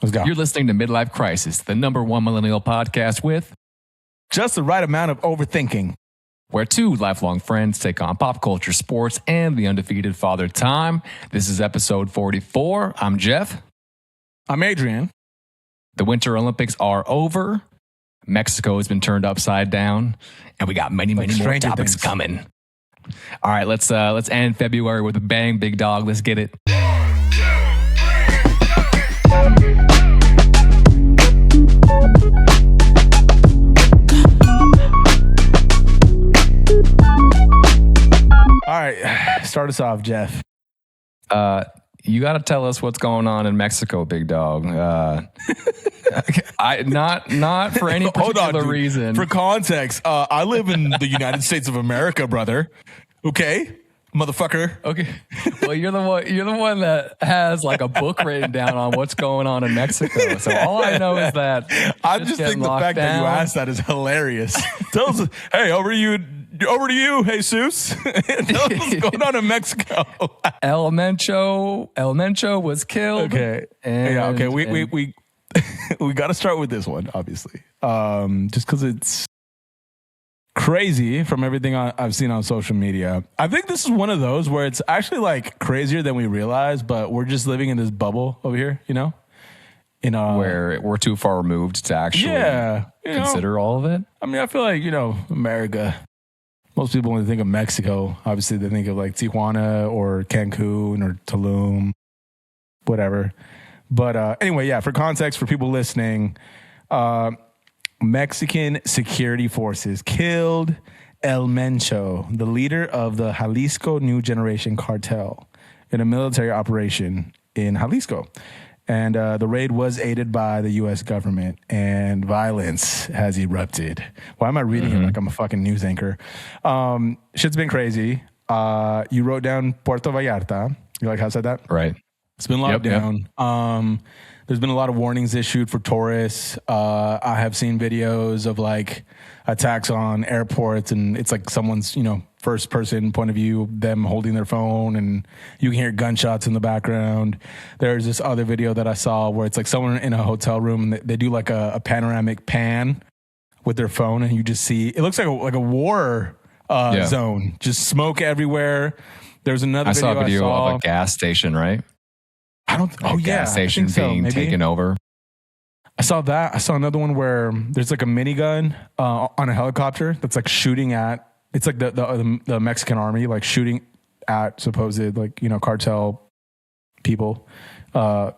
Let's go. You're listening to Midlife Crisis, the #1 millennial podcast with just the right amount of overthinking, where two lifelong friends take on pop culture, sports, and the undefeated Father Time. This is episode 44. I'm Jeff. I'm Adrian. The Winter Olympics are over. Mexico has been turned upside down, and we got many more topics coming. All right, let's end February with a bang, big dog. Let's get it. All right, start us off, Jeff. You got to tell us what's going on in Mexico, big dog. Not for any particular reason. For context, I live in the United States of America, brother. Okay, motherfucker. Okay. Well, you're the one that has like a book written down on what's going on in Mexico. So all I know is that I just think the fact that you asked that is hilarious. Tell us, hey, over to you, Jesus. Tell us what's going on in Mexico. El Mencho was killed. Okay. Okay. We we got to start with this one, obviously, just because it's crazy from everything I've seen on social media. I think this is one of those where it's actually like crazier than we realize, but we're just living in this bubble over here, you know? Where we're too far removed to actually consider all of it. I mean, I feel like, America, most people, when they think of Mexico, obviously they think of like Tijuana or Cancun or Tulum, whatever. But anyway, for context, for people listening, Mexican security forces killed El Mencho, the leader of the Jalisco New Generation cartel, in a military operation in Jalisco. And the raid was aided by the U.S. government, and violence has erupted. Why am I reading it like I'm a fucking news anchor? Shit's been crazy. You wrote down Puerto Vallarta. You like how I said that? Right. It's been locked down. Yep. There's been a lot of warnings issued for tourists. I have seen videos of like attacks on airports, and it's like someone's, first person point of view, them holding their phone, and you can hear gunshots in the background. There's this other video that I saw where it's like someone in a hotel room, and they do like a panoramic pan with their phone, and you just see, it looks like a war zone, just smoke everywhere. There's another I saw a video of a gas station, right? Gas station being taken over. I saw that. I saw another one where there's like a minigun on a helicopter that's like shooting at. It's like the Mexican army like shooting at supposed cartel people.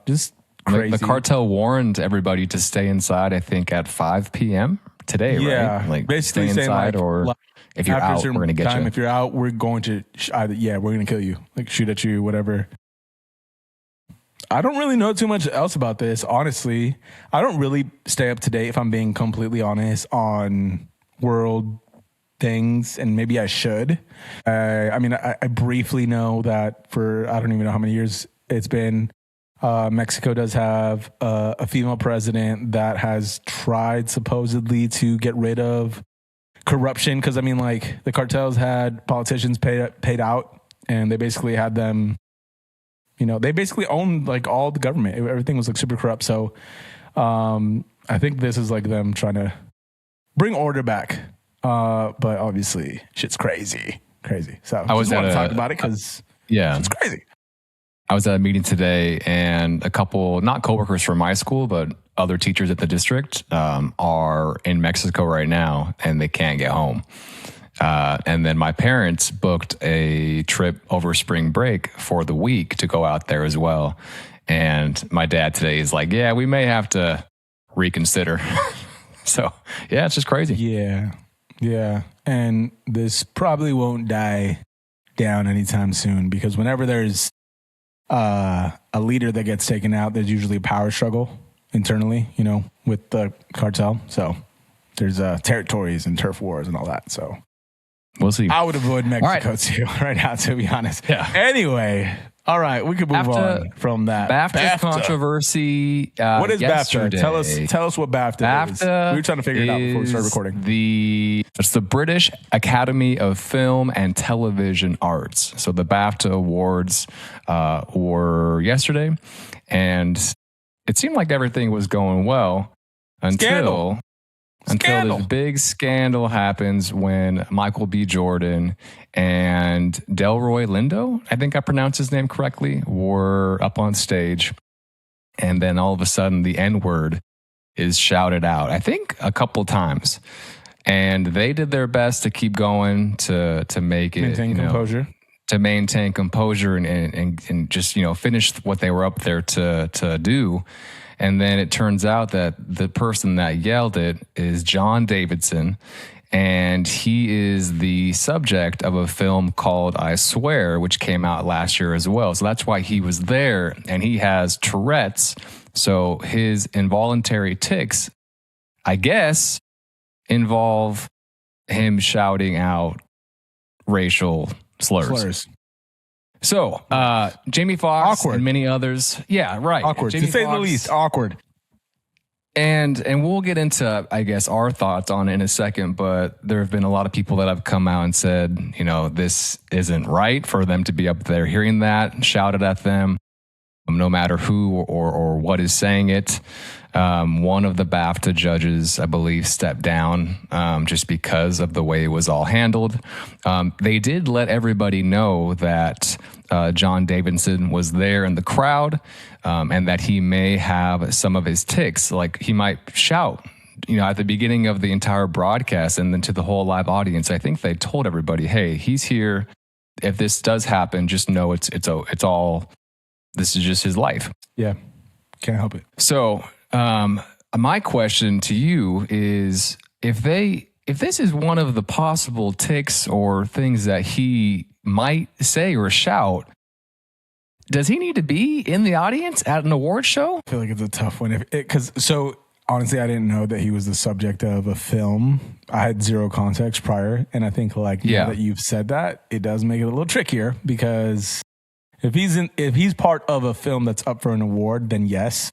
Just crazy. The cartel warned everybody to stay inside. I think at 5 p.m. today. Right? Like basically stay inside, or if you're out, we're going to get you. If you're out, we're going to we're going to kill you. Like shoot at you, whatever. I don't really know too much else about this, honestly. I don't really stay up to date, if I'm being completely honest, on world things, and maybe I should. I briefly know that for, I don't even know how many years it's been, Mexico does have a female president that has tried supposedly to get rid of corruption, because, the cartels had politicians paid out, and they basically had them... they basically owned like all the government. Everything was like super corrupt. So I think this is like them trying to bring order back. But obviously shit's crazy. So I just want to talk about it because it's crazy. I was at a meeting today, and a couple, not coworkers from my school, but other teachers at the district are in Mexico right now, and they can't get home. And then my parents booked a trip over spring break for the week to go out there as well. And my dad today is like, we may have to reconsider. So, it's just crazy. Yeah. And this probably won't die down anytime soon, because whenever there's a leader that gets taken out, there's usually a power struggle internally, with the cartel. So there's territories and turf wars and all that. So we'll see. I would avoid Mexico too right now, to be honest. Yeah. Anyway, all right, we could move on from that. BAFTA controversy. What is yesterday. BAFTA? Tell us what BAFTA is. We were trying to figure it out before we started recording. It's the British Academy of Film and Television Arts. So the BAFTA Awards were yesterday, and it seemed like everything was going well until this big scandal happens when Michael B. Jordan and Delroy Lindo, I think I pronounced his name correctly, were up on stage. And then all of a sudden the N-word is shouted out, I think a couple times. And they did their best to keep going to make it maintain composure and just, finish what they were up there to do. And then it turns out that the person that yelled it is John Davidson, and he is the subject of a film called I Swear, which came out last year as well. So that's why he was there, and he has Tourette's. So his involuntary tics, I guess, involve him shouting out racial slurs. So, Jamie Foxx and many others. Yeah, right. Awkward, to say the least. Awkward. And we'll get into, I guess, our thoughts on it in a second, but there have been a lot of people that have come out and said, this isn't right for them to be up there hearing that, shouted at them, no matter who or what is saying it. One of the BAFTA judges, I believe, stepped down just because of the way it was all handled. They did let everybody know that John Davidson was there in the crowd and that he may have some of his tics. Like he might shout, at the beginning of the entire broadcast and then to the whole live audience. I think they told everybody, hey, he's here. If this does happen, just know it's all, this is just his life. Yeah, can't help it. So, my question to you is if this is one of the possible tics or things that he might say or shout, does he need to be in the audience at an award show? I feel like it's a tough one. So honestly, I didn't know that he was the subject of a film. I had zero context prior. And I think now that you've said that, it does make it a little trickier because if he's part of a film that's up for an award, then yes.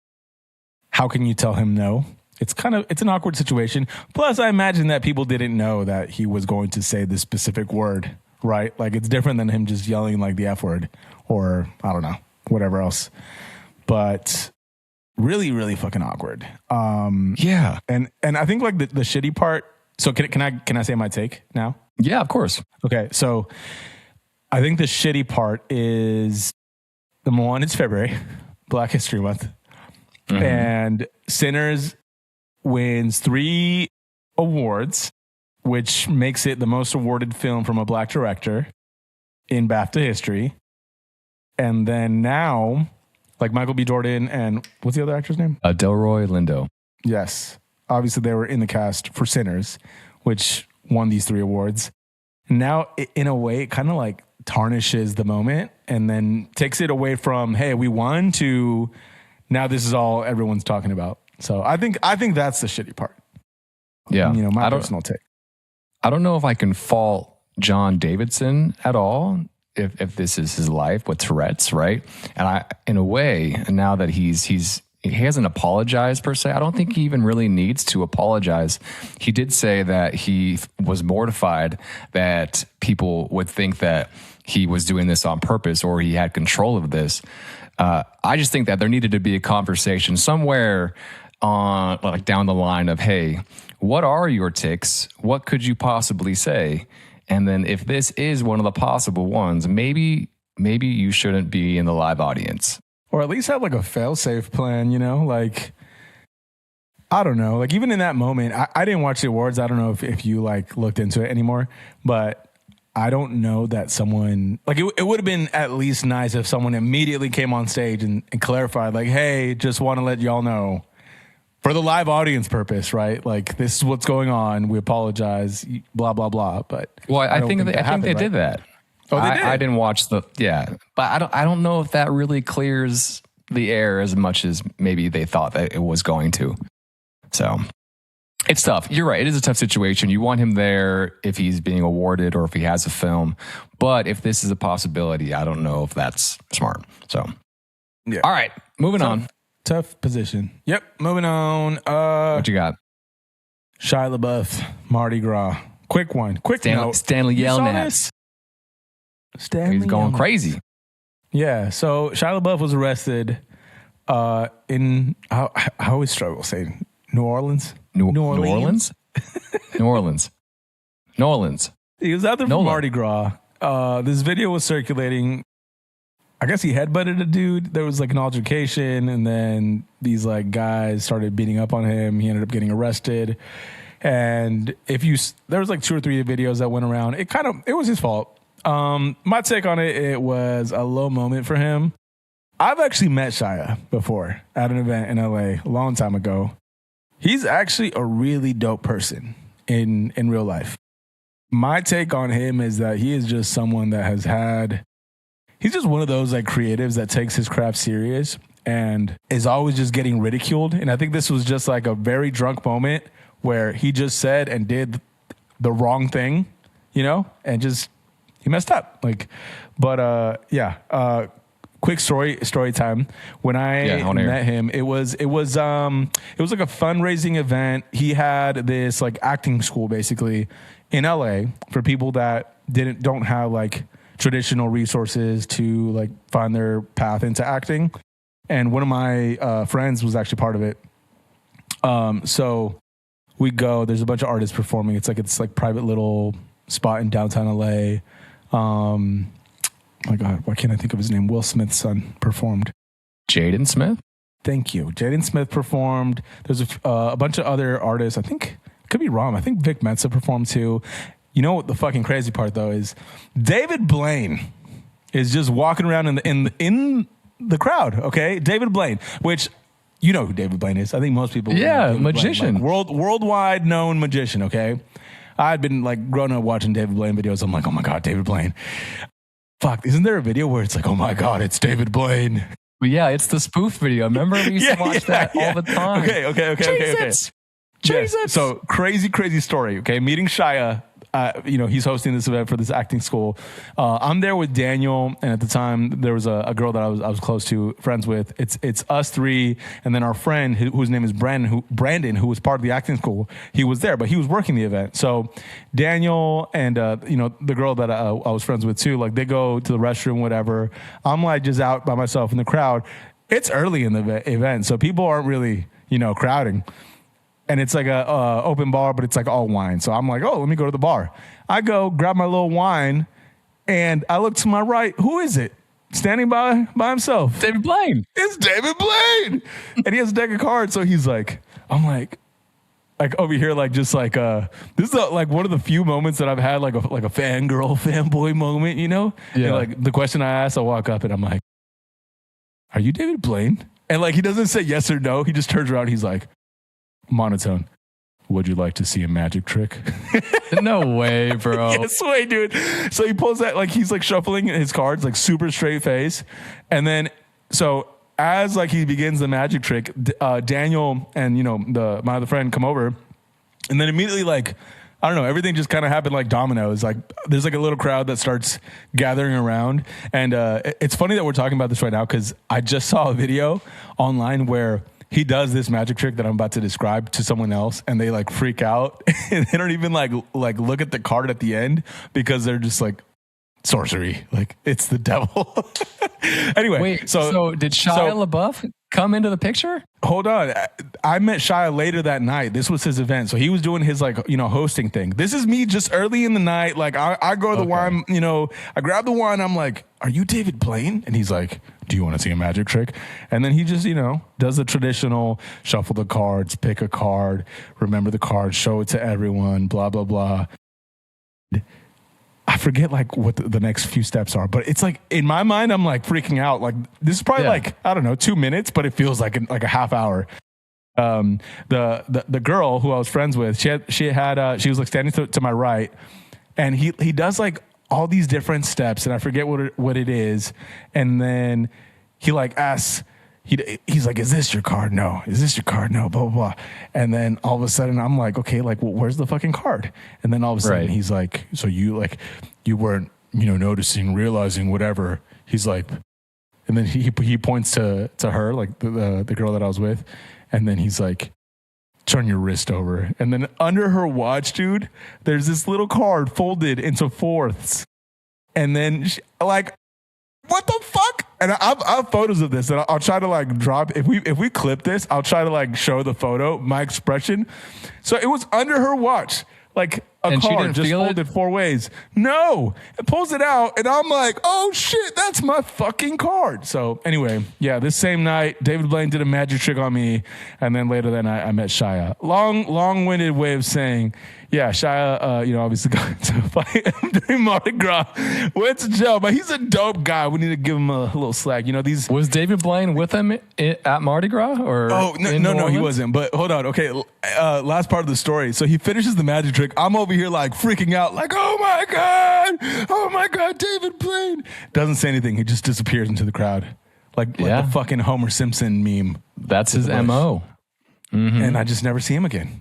How can you tell him no? It's an awkward situation. Plus, I imagine that people didn't know that he was going to say this specific word, right? Like it's different than him just yelling like the F word or I don't know, whatever else. But really, really fucking awkward. Yeah. And I think like the shitty part. So can I say my take now? Yeah, of course. Okay. So I think the shitty part is number one, it's February, Black History Month. Mm-hmm. And Sinners wins 3 awards, which makes it the most awarded film from a black director in BAFTA history. And then now, like Michael B. Jordan and what's the other actor's name? Delroy Lindo. Yes. Obviously, they were in the cast for Sinners, which won these 3 awards. Now, in a way, it kind of like tarnishes the moment and then takes it away from, hey, we won to... Now this is all everyone's talking about. So I think that's the shitty part. Yeah. My personal take. I don't know if I can fault John Davidson at all if this is his life with Tourette's, right? And in a way, now that he hasn't apologized per se, I don't think he even really needs to apologize. He did say that he was mortified that people would think that he was doing this on purpose or he had control of this. I just think that there needed to be a conversation somewhere on like down the line of, hey, what are your tics? What could you possibly say? And then if this is one of the possible ones, maybe you shouldn't be in the live audience. Or at least have like a fail-safe plan, like, I don't know. Like even in that moment, I didn't watch the awards. I don't know if you like looked into it anymore, but I don't know that someone like it would have been at least nice if someone immediately came on stage and clarified like, hey, just want to let y'all know for the live audience purpose, right? Like this is what's going on. We apologize, blah, blah, blah. But I think they did that. Oh, they did? I didn't watch but I don't know if that really clears the air as much as maybe they thought that it was going to. So it's tough. You're right. It is a tough situation. You want him there if he's being awarded or if he has a film. But if this is a possibility, I don't know if that's smart. So, yeah. All right. Moving on. Tough position. Yep. Moving on. What you got? Shia LaBeouf, Mardi Gras. Quick one. Quick note. Stanley Yelnats. He's going crazy. Yeah. So Shia LaBeouf was arrested I always struggle saying New Orleans. New Orleans? New Orleans. New Orleans. He was out there for Mardi Gras. This video was circulating. I guess he headbutted a dude. There was like an altercation, and then these like guys started beating up on him. He ended up getting arrested. And there was like 2 or 3 videos that went around. It was his fault. My take on it was a low moment for him. I've actually met Shia before at an event in LA a long time ago. He's actually a really dope person in real life. My take on him is that he is just someone that he's just one of those like creatives that takes his craft serious and is always just getting ridiculed. And I think this was just like a very drunk moment where he just said and did the wrong thing, and just he messed up. Quick story time. When I met him, it was like a fundraising event. He had this like acting school basically in LA for people that don't have like traditional resources to like find their path into acting. And one of my friends was actually part of it. So we go, there's a bunch of artists performing. It's like private little spot in downtown LA. My God, why can't I think of his name? Will Smith's son performed. Jaden Smith? Thank you. Jaden Smith performed. There's a bunch of other artists. I think, could be wrong. I think Vic Mensa performed too. You know what the fucking crazy part though is? David Blaine is just walking around in the crowd, okay? David Blaine, which you know who David Blaine is. I think most people know magician. Blaine, like worldwide known magician, okay? I'd been like growing up watching David Blaine videos. I'm like, oh my God, David Blaine. Fuck, isn't there a video where it's like, oh my God, it's David Blaine? Well, yeah, it's the spoof video. Remember we used to watch that all the time. Okay. Jesus. Yes. So crazy story. Okay, meeting Shia. He's hosting this event for this acting school. I'm there with Daniel, and at the time there was a girl that I was close to, friends with. It's us 3, and then our friend whose name is Brandon, who was part of the acting school. He was there, but he was working the event. So Daniel and the girl that I was friends with too, like they go to the restroom, whatever. I'm like just out by myself in the crowd. It's early in the event, so people aren't really crowding. And it's like a open bar, but it's like all wine. So I'm like, oh, let me go to the bar. I go grab my little wine, and I look to my right. Who is it? Standing by himself. David Blaine. It's David Blaine. And he has a deck of cards. So he's like, I'm like over here, like just like this is like one of the few moments that I've had like a fangirl, fanboy moment, Yeah. And like the question I ask, I walk up and I'm like, are you David Blaine? And like he doesn't say yes or no. He just turns around. He's like, monotone, would you like to see a magic trick? No way, bro. Yes way, dude. So he pulls that, like he's like shuffling his cards, like super straight face. And then, so as like he begins the magic trick, Daniel and, my other friend come over. And then immediately, like, I don't know, everything just kind of happened like dominoes. Like there's like a little crowd that starts gathering around. And it's funny that we're talking about this right now because I just saw a video online where he does this magic trick that I'm about to describe to someone else, and they like freak out and they don't even like look at the card at the end because they're just like, sorcery, like it's the devil. Anyway, wait, so did Shia LaBeouf come into the picture? Hold on, I met Shia later that night. This was his event, so he was doing his like hosting thing. This is me just early in the night. Like I go to the wine, I grab the wine. I'm like, are you David Blaine? And he's like, do you want to see a magic trick? And then he just does the traditional shuffle the cards, pick a card, remember the card, show it to everyone, blah blah blah. I forget like what the next few steps are, but it's like in my mind, I'm like freaking out. Like this is probably like, I don't know, 2 minutes, but it feels like a half hour. The girl who I was friends with, she was like standing to my right, and he does like all these different steps, and I forget what it is. And then he like asks, he's like, is this your card? No. Is this your card? No, blah, blah, blah. And then all of a sudden I'm like, okay, like, well, where's the fucking card? And then all of a sudden he's like, so you weren't, noticing, realizing, whatever. He's like, and then he points to her, like the girl that I was with. And then he's like, turn your wrist over. And then under her watch, dude, there's this little card folded into fourths. And then like, what the fuck? And I have photos of this, and I'll try to like drop. If we clip this, I'll try to like show the photo, my expression. So it was under her watch, like a card just folded 4 ways. No, it pulls it out, and I'm like, oh shit, that's my fucking card. So anyway, yeah, this same night, David Blaine did a magic trick on me, and then later that night, I met Shia. Long-winded way of saying, yeah, Shia, obviously got to fight him during Mardi Gras. Went to jail, but he's a dope guy. We need to give him a little slack. Was David Blaine with him at Mardi Gras? No, he wasn't. But hold on. Okay, last part of the story. So he finishes the magic trick. I'm over here like freaking out, like, oh my God, David Blaine. Doesn't say anything. He just disappears into the crowd. Like the fucking Homer Simpson meme. That's his MO. Mm-hmm. And I just never see him again.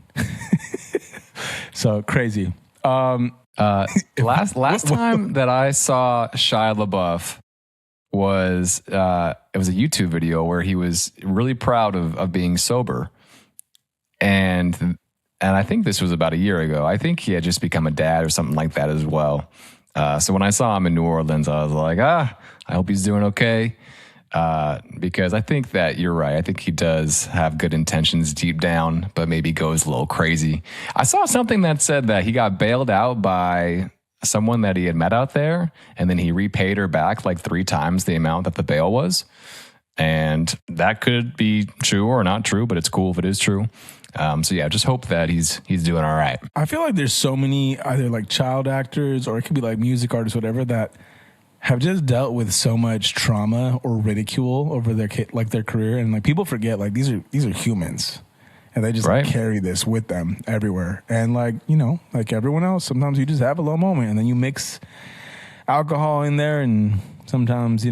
So crazy. Last time that I saw Shia LaBeouf was it was a YouTube video where he was really proud of being sober, and I think this was about a year ago. I think he had just become a dad or something like that as well. So when I saw him in New Orleans, I was like, I hope he's doing okay. Because I think that you're right. I think he does have good intentions deep down, but maybe goes a little crazy. I saw something that said that he got bailed out by someone that he had met out there, and then he repaid her back like 3 times the amount that the bail was. And that could be true or not true, but it's cool if it is true. So yeah, just hope that he's doing all right. I feel like there's so many either like child actors or it could be like music artists, whatever, that have just dealt with so much trauma or ridicule over their career, and like people forget like these are humans, and they just carry this with them everywhere. And like like everyone else, sometimes you just have a low moment, and then you mix alcohol in there, and sometimes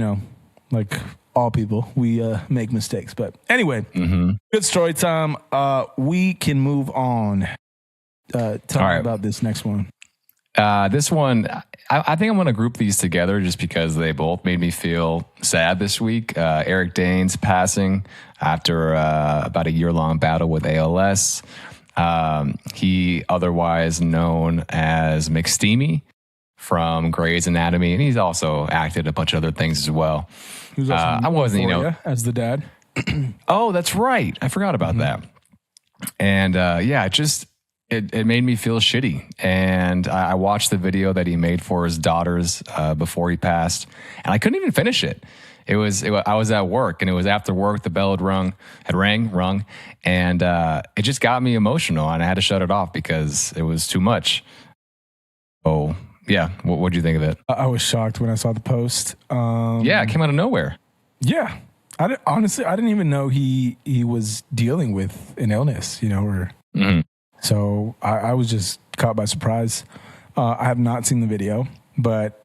like all people we make mistakes. But anyway, Good story time. We can move on. Tell me about this next one. This one, I think I'm going to group these together just because they both made me feel sad this week. Eric Dane's passing after about a year-long battle with ALS. He otherwise known as McSteamy from Grey's Anatomy, and he's also acted a bunch of other things as well. He was also I wasn't, as the dad. Oh, that's right. I forgot about that. And It made me feel shitty. And I watched the video that he made for his daughters before he passed, and I couldn't even finish it. I was at work, and it was after work. The bell had rung, and it just got me emotional, and I had to shut it off because it was too much. Oh, yeah. What did you think of it? I was shocked when I saw the post. It came out of nowhere. Yeah. I didn't even know he was dealing with an illness, or... Mm-hmm. So I was just caught by surprise. I have not seen the video, but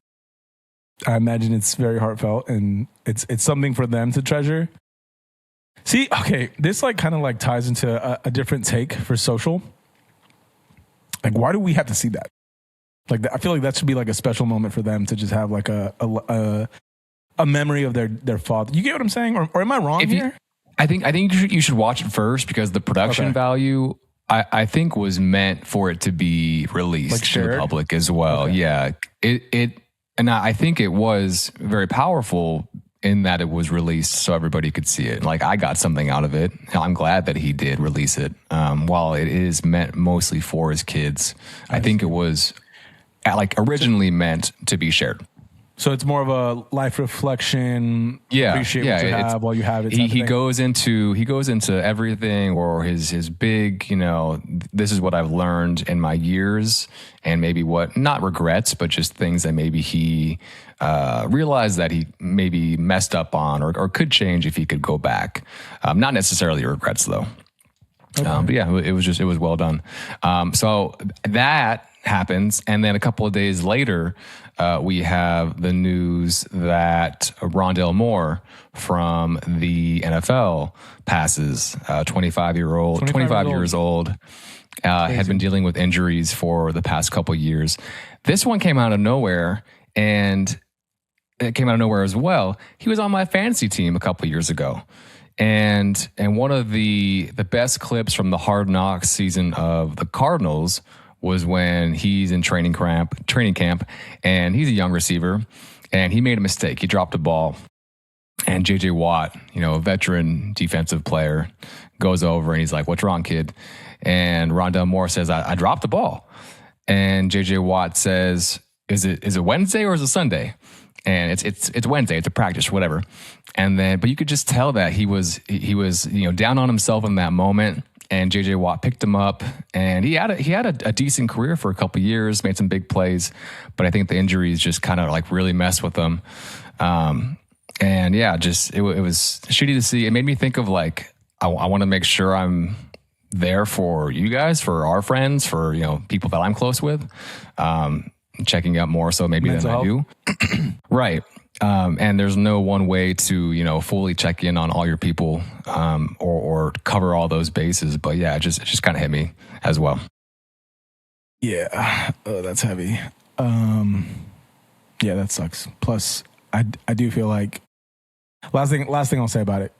I imagine it's very heartfelt, and it's something for them to treasure. See, okay, this like kind of like ties into a different take for social. Like, why do we have to see that? Like, I feel like that should be like a special moment for them to just have like a memory of their father. You get what I'm saying, or am I wrong here? I think you should watch it first because the production value. I think was meant for it to be released to the public as well. Okay. Yeah. And I think it was very powerful in that it was released so everybody could see it. Like, I got something out of it. I'm glad that he did release it. While it is meant mostly for his kids, I think it was like originally meant to be shared. So it's more of a life reflection. Yeah, appreciate what you have while you have it. He goes into everything, or his big, this is what I've learned in my years, and maybe what, not regrets, but just things that maybe he realized that he maybe messed up on, or could change if he could go back. Not necessarily regrets though. Okay. But yeah, it was well done. So that happens, and then a couple of days later, we have the news that Rondale Moore from the NFL passes. 25 years old, had been dealing with injuries for the past couple years. This one came out of nowhere, and it came out of nowhere as well. He was on my fantasy team a couple years ago. And one of the best clips from the Hard Knocks season of the Cardinals was when he's in training camp, and he's a young receiver, and he made a mistake. He dropped a ball, And JJ Watt, a veteran defensive player, goes over and he's like, "What's wrong, kid?" And Rondale Moore says, I dropped the ball. And JJ Watt says, Is it Wednesday or is it Sunday? And it's Wednesday. It's a practice, whatever. And then, but you could just tell that he was down on himself in that moment. And JJ Watt picked him up, and he had a decent career for a couple of years, made some big plays, but I think the injuries just kind of like really messed with him. And yeah, it was shitty to see. It made me think of like I want to make sure I'm there for you guys, for our friends, for people that I'm close with. Checking out more so maybe than I do. Right. And there's no one way to, fully check in on all your people or cover all those bases. But yeah, it just kind of hit me as well. Yeah. Oh, that's heavy. Yeah, that sucks. Plus, I do feel like last thing I'll say about it.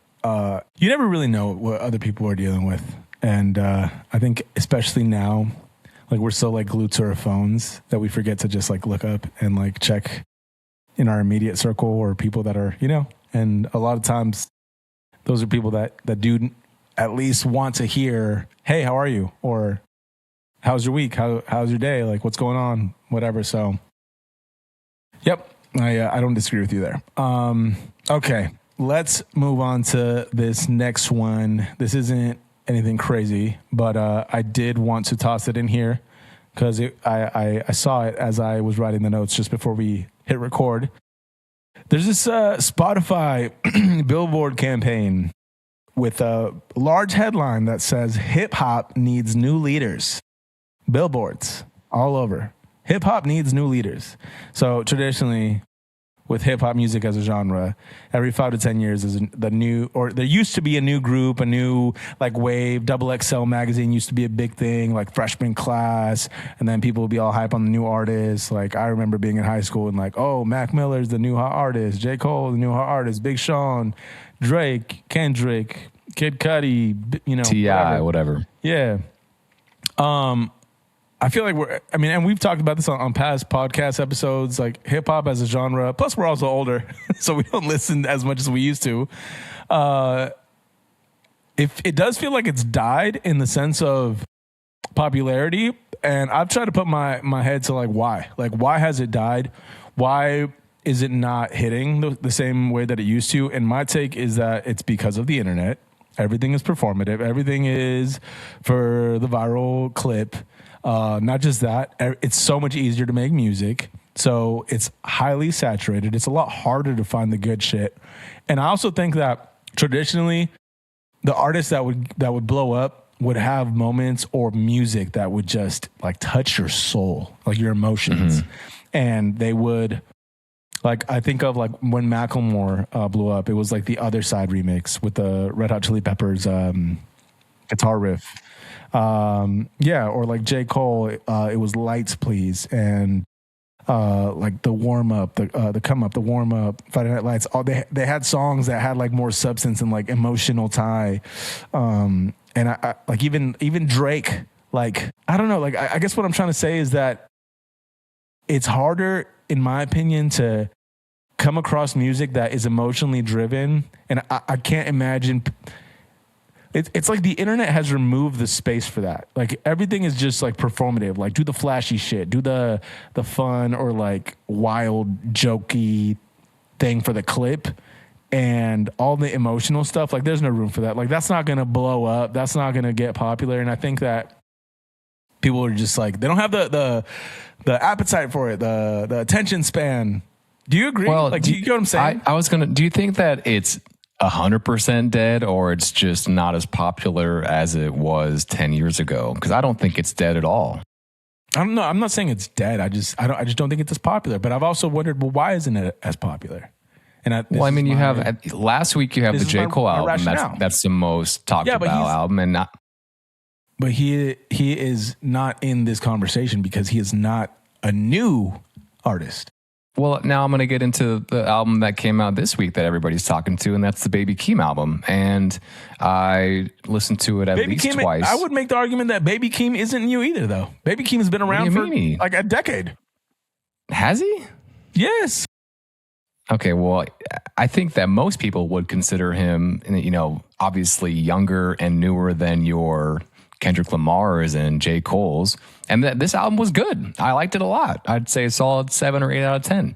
You never really know what other people are dealing with. And I think especially now, like we're so like glued to our phones that we forget to just like look up and like check in our immediate circle or people that are, and a lot of times those are people that do at least want to hear, "Hey, how are you?" Or "How's your week? How's your day? Like what's going on?" Whatever. So, yep. I don't disagree with you there. Okay. Let's move on to this next one. This isn't anything crazy, but I did want to toss it in here because I saw it as I was writing the notes just before we hit record. There's this Spotify billboard campaign with a large headline that says "Hip hop needs new leaders." Billboards all over. Hip hop needs new leaders. So traditionally, with hip hop music as a genre, every 5 to 10 years is there used to be a new group, a new like wave. XXL magazine used to be a big thing, like freshman class, and then people would be all hype on the new artists. Like I remember being in high school and like, oh, Mac Miller's the new hot artist, J. Cole the new hot artist, Big Sean, Drake, Kendrick, Kid Cudi, T.I., whatever. Yeah. I feel like and we've talked about this on past podcast episodes, like hip hop as a genre. Plus, we're also older, so we don't listen as much as we used to. If it does feel like it's died in the sense of popularity, and I've tried to put my head to like why has it died? Why is it not hitting the same way that it used to? And my take is that it's because of the internet. Everything is performative. Everything is for the viral clip. Not just that, it's so much easier to make music. So it's highly saturated. It's a lot harder to find the good shit. And I also think that traditionally, the artists that would blow up would have moments or music that would just like touch your soul, like your emotions. Mm-hmm. And they would, like, I think of like when Macklemore blew up, it was like the Other Side remix with the Red Hot Chili Peppers guitar riff. Or like J. Cole, it was Lights Please, and like the warm up, the come up, the warm up, Friday Night Lights. All they had songs that had like more substance and like emotional tie. And I like even Drake, like I don't know, like I guess what I'm trying to say is that it's harder, in my opinion, to come across music that is emotionally driven, and I can't imagine. It's like the internet has removed the space for that. Like everything is just like performative. Like do the flashy shit, do the fun or like wild jokey thing for the clip, and all the emotional stuff. Like there's no room for that. Like that's not gonna blow up. That's not gonna get popular. And I think that people are just like they don't have the appetite for it, the attention span. Do you agree? Well, like do you get what I'm saying? Do you think that it's 100% dead, or it's just not as popular as it was 10 years ago? Because I don't think it's dead at all. I don't know. I'm not saying it's dead. I just don't think it's as popular. But I've also wondered, well, why isn't it as popular? And you have last week you have the J. Cole album. That's the most talked about album, and not. But he is not in this conversation because he is not a new artist. Well, now I'm going to get into the album that came out this week that everybody's talking to, and that's the Baby Keem album. And I listened to it at least twice. I would make the argument that Baby Keem isn't new either, though. Baby Keem has been around for like a decade. Has he? Yes. Okay, well, I think that most people would consider him, obviously younger and newer than your Kendrick Lamar's and J. Cole's. And this album was good. I liked it a lot. I'd say a solid 7 or 8 out of 10.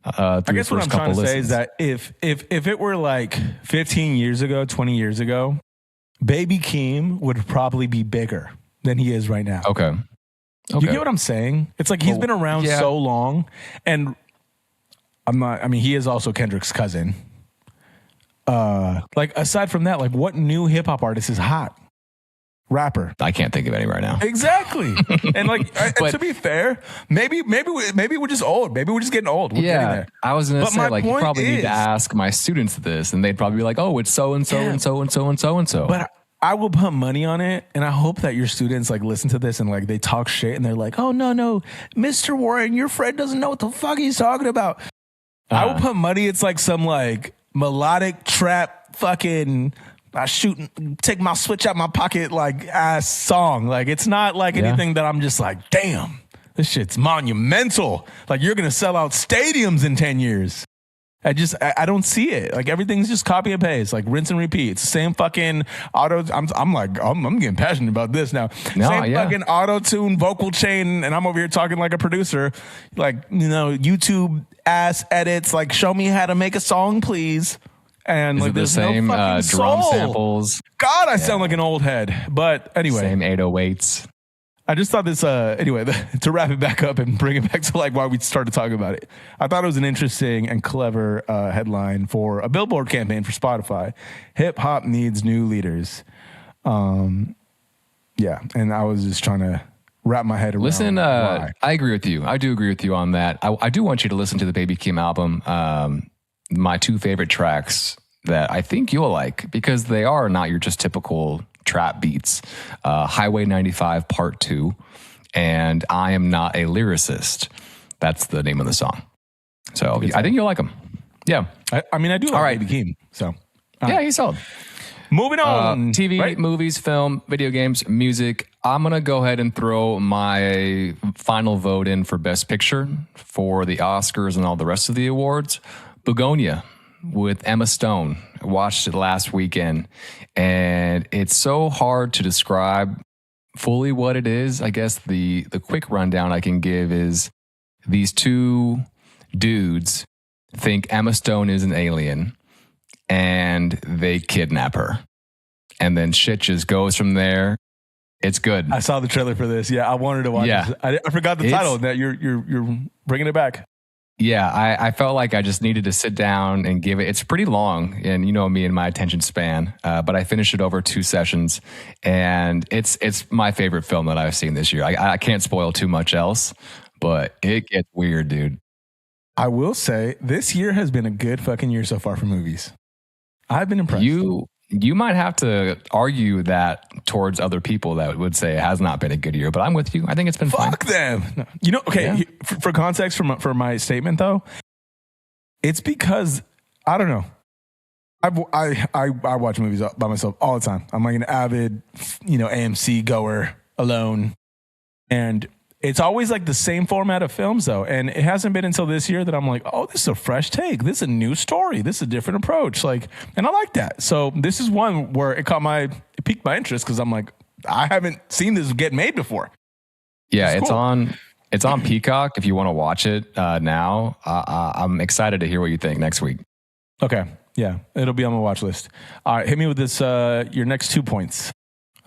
I guess what I'm trying to say is that if it were like 15 years ago, 20 years ago, Baby Keem would probably be bigger than he is right now. Okay. You get what I'm saying? It's like he's been around so long, and he is also Kendrick's cousin. Like aside from that, like what new hip hop artist is hot? Rapper. I can't think of any right now. Exactly. And like, to be fair, maybe we're just old. Maybe we're just getting old. We're getting there. I was going to say, like, you probably need to ask my students this, and they'd probably be like, oh, it's so and so and so and so and so and so. But I will put money on it, and I hope that your students like listen to this and like they talk shit, and they're like, oh no, Mr. Warren, your friend doesn't know what the fuck he's talking about. I will put money. It's like some like melodic trap fucking. Take my switch out my pocket like ass song. Like it's not like anything that I'm just like, damn, this shit's monumental. Like you're gonna sell out stadiums in 10 years. I don't see it. Like everything's just copy and paste, like rinse and repeat. It's the same fucking auto. I'm getting passionate about this now. Fucking auto tune vocal chain, and I'm over here talking like a producer, like YouTube ass edits. Like show me how to make a song, please. And is like it the same drum samples? God, I sound like an old head. But anyway, same 808s. I just thought this. Anyway, to wrap it back up and bring it back to like why we started talking about it. I thought it was an interesting and clever headline for a billboard campaign for Spotify. Hip hop needs new leaders. And I was just trying to wrap my head around. Listen, I agree with you. I do agree with you on that. I do want you to listen to the Baby Keem album. My 2 favorite tracks that I think you'll like because they are not your just typical trap beats. Highway 95 Part 2 and I Am Not a Lyricist. That's the name of the song. So I think you'll like them. Yeah. I do like Baby Keem. So he's solid. Moving on. TV, movies, film, video games, music. I'm going to go ahead and throw my final vote in for Best Picture for the Oscars and all the rest of the awards. Begonia with Emma Stone. I watched it last weekend, and it's so hard to describe fully what it is. I guess the quick rundown I can give is these 2 dudes think Emma Stone is an alien, and they kidnap her. And then shit just goes from there. It's good. I saw the trailer for this. Yeah, I wanted to watch this. I forgot the title. That you're bringing it back. Yeah, I felt like I just needed to sit down and give it. It's pretty long, and you know me and my attention span. But I finished it over 2 sessions, and it's my favorite film that I've seen this year. I can't spoil too much else, but it gets weird, dude. I will say this year has been a good fucking year so far for movies. I've been impressed. You might have to argue that towards other people that would say it has not been a good year, but I'm with you. I think it's been fine. Fuck them. No. You know, okay, yeah. For context for my statement though, it's because I don't know. I watch movies by myself all the time. I'm like an avid, AMC goer alone. And it's always like the same format of films though. And it hasn't been until this year that I'm like, oh, this is a fresh take. This is a new story. This is a different approach. Like, and I like that. So this is one where it piqued my interest because I'm like, I haven't seen this get made before. Yeah, it's on Peacock if you want to watch it now. I'm excited to hear what you think next week. Okay. Yeah, it'll be on my watch list. All right, hit me with this, your next 2 points.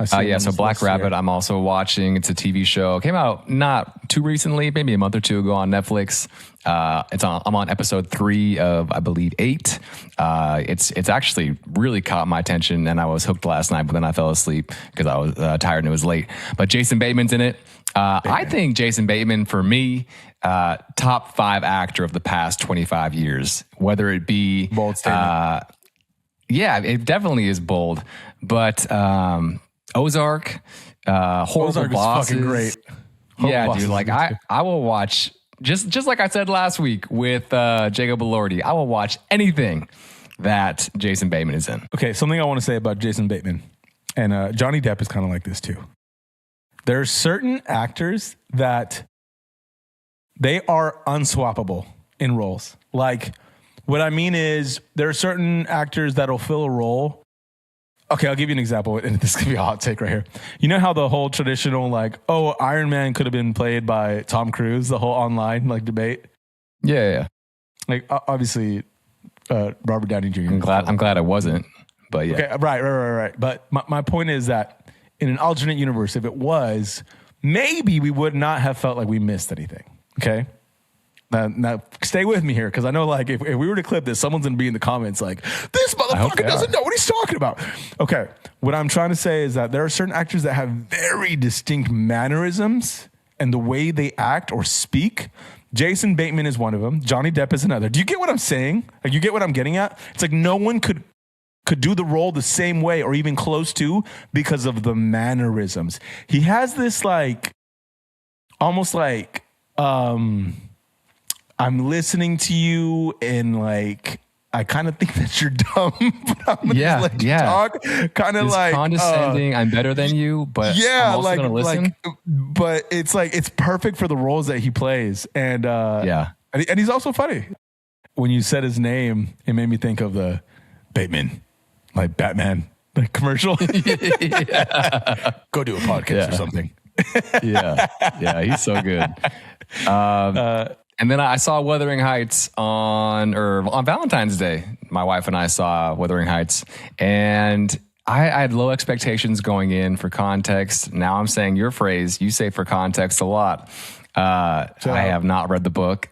So Black Rabbit, I'm also watching. It's a TV show. Came out not too recently, maybe a month or 2 ago on Netflix. I'm on episode 3 of, I believe, 8. It's actually really caught my attention, and I was hooked last night, but then I fell asleep because I was tired and it was late. But Jason Bateman's in it. I think Jason Bateman, for me, top 5 actor of the past 25 years, whether it be... Bold statement. Yeah, it definitely is bold. But... Ozark, Horrible Ozark Bosses. Is fucking great. Yeah, dude. Like I will watch just like I said last week with Jacob Elordi. I will watch anything that Jason Bateman is in. Okay, something I want to say about Jason Bateman, and Johnny Depp is kind of like this too. There are certain actors that they are unswappable in roles. Like What I mean is there are certain actors that'll fill a role. Okay, I'll give you an example, and this could be a hot take right here. You know how the whole traditional, like, oh, Iron Man could have been played by Tom Cruise, the whole online, like, debate? Yeah. Like, obviously, Robert Downey Jr. I'm glad I wasn't, but yeah. Okay, right. But my point is that in an alternate universe, if it was, maybe we would not have felt like we missed anything, okay? Now stay with me here, because I know, like, if we were to clip this, someone's going to be in the comments like, this motherfucker doesn't know what he's talking about. Okay, what I'm trying to say is that there are certain actors that have very distinct mannerisms and the way they act or speak. Jason Bateman is one of them. Johnny Depp is another. Do you get what I'm saying? Like, you get what I'm getting at? It's like no one could do the role the same way or even close to because of the mannerisms. He has this, like, almost like, I'm listening to you and, like, I kind of think that you're dumb, but I'm going to let you talk. Kind of like condescending. I'm better than you, but I'm also going to listen. But it's like, it's perfect for the roles that he plays. And and he's also funny. When you said his name, it made me think of the Bateman, like Batman, like commercial. Go do a podcast or something. Yeah, he's so good. And then I saw Wuthering Heights on Valentine's Day. My wife and I saw Wuthering Heights, and I had low expectations going in for context. Now I'm saying your phrase. You say for context a lot. I have not read the book.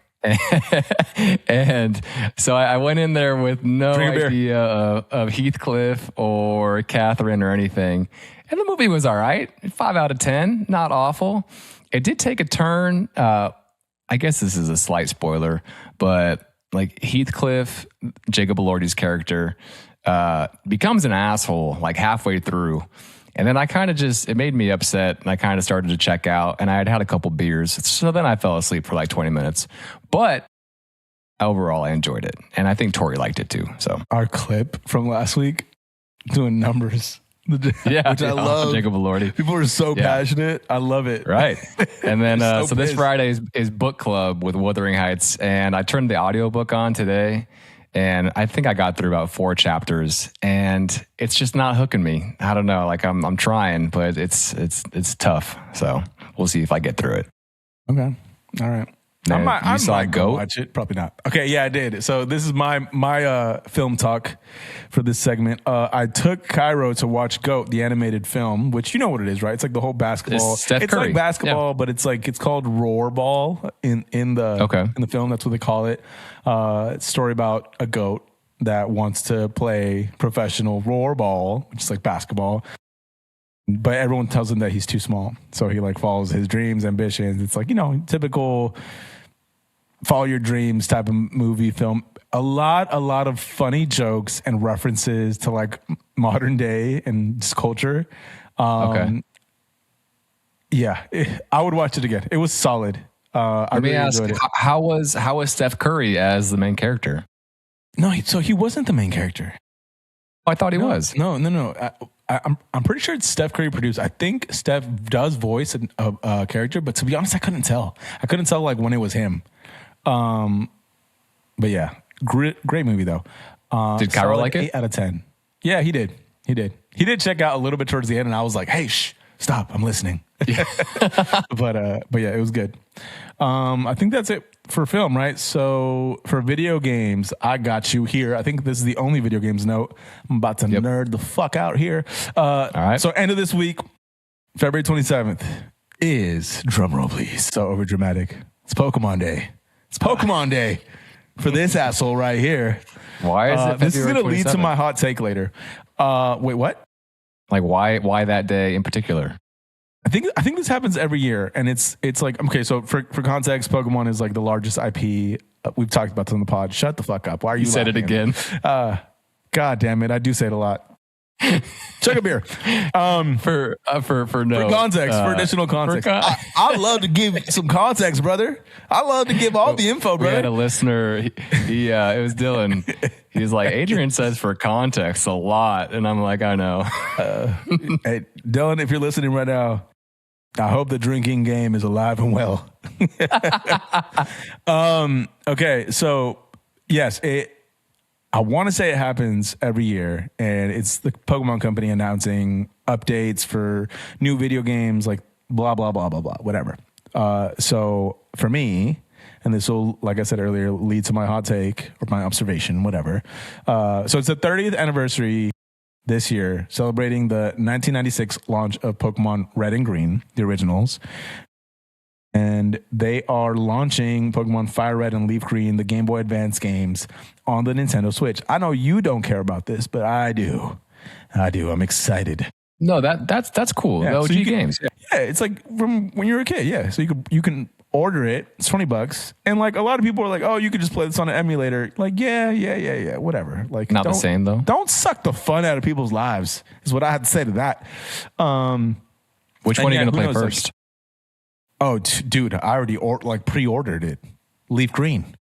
And so I went in there with no idea of Heathcliff or Catherine or anything. And the movie was all right. 5 out of 10. Not awful. It did take a turn. I guess this is a slight spoiler, but like Heathcliff, Jacob Elordi's character, becomes an asshole like halfway through. And then I kind of it made me upset, and I kind of started to check out, and I had a couple beers. So then I fell asleep for like 20 minutes. But overall, I enjoyed it. And I think Tori liked it too. So our clip from last week doing numbers. Which I love. Jacob Elordi. People are so passionate. I love it. Right. And then, so this Friday is book club with Wuthering Heights. And I turned the audiobook on today. And I think I got through about 4 chapters. And it's just not hooking me. I don't know. Like I'm trying, but it's tough. So we'll see if I get through it. Okay. All right. You saw Goat? Watch it? Probably not. Okay, yeah, I did. So this is my film talk for this segment. I took Cairo to watch Goat, the animated film, which you know what it is, right? It's like the whole basketball. It's like basketball, but it's called Rollerball in the film. That's what they call it. It's a story about a goat that wants to play professional rollerball, which is like basketball. But everyone tells him that he's too small. So he like follows his dreams, ambitions. It's like, typical follow your dreams type of movie film. A lot of funny jokes and references to like modern day and just culture. Yeah, I would watch it again. It was solid. Let me ask, how was Steph Curry as the main character? No, so he wasn't the main character. Oh, I thought he was. No. I'm pretty sure it's Steph Curry produced. I think Steph does voice a character, but to be honest, I couldn't tell. Like when it was him. But yeah, great movie though. Did Cairo like it? 8 out of 10. Yeah, he did. He did check out a little bit towards the end, and I was like, "Hey, stop! I'm listening." Yeah. but yeah, it was good. I think that's it for film, right? So for video games, I got you here. I think this is the only video games note. I'm about to nerd the fuck out here. All right. So end of this week, February 27th is, drumroll please, so over dramatic. It's Pokémon Day. It's Pokémon Day for this asshole right here. Why is it? This is going to lead to my hot take later. Wait, what? Like why that day in particular? I think this happens every year, and it's like, okay, so for context, Pokemon is like the largest IP. We've talked about this on the pod. Shut the fuck up. Why are you said it again? God damn it. I do say it a lot. Chug a beer. For context, for additional context. I love to give some context, brother. I love to give all the info, brother. We had a listener. He it was Dylan. He was like, Adrian says for context a lot, and I'm like, I know. Hey, Dylan, if you're listening right now, I hope the drinking game is alive and well. Okay, so yes, I want to say it happens every year, and it's the Pokemon company announcing updates for new video games, like blah, blah, blah, blah, blah, whatever. So for me, and this will, like I said earlier, lead to my hot take or my observation, whatever. So it's the 30th anniversary this year, celebrating the 1996 launch of Pokemon Red and Green, the originals. And they are launching Pokemon Fire Red and Leaf Green, the Game Boy Advance games, on the Nintendo Switch. I know you don't care about this, but I do. I'm excited. No, that's cool. Yeah, the OG so games. Yeah, it's like from when you were a kid. Yeah, so you can order it. It's $20, and like a lot of people are like, "Oh, you could just play this on an emulator." Like, yeah, whatever. Like, not the same though. Don't suck the fun out of people's lives. Is what I had to say to that. Which one are you going to play first? Like, oh, dude, I already pre-ordered it. Leaf Green,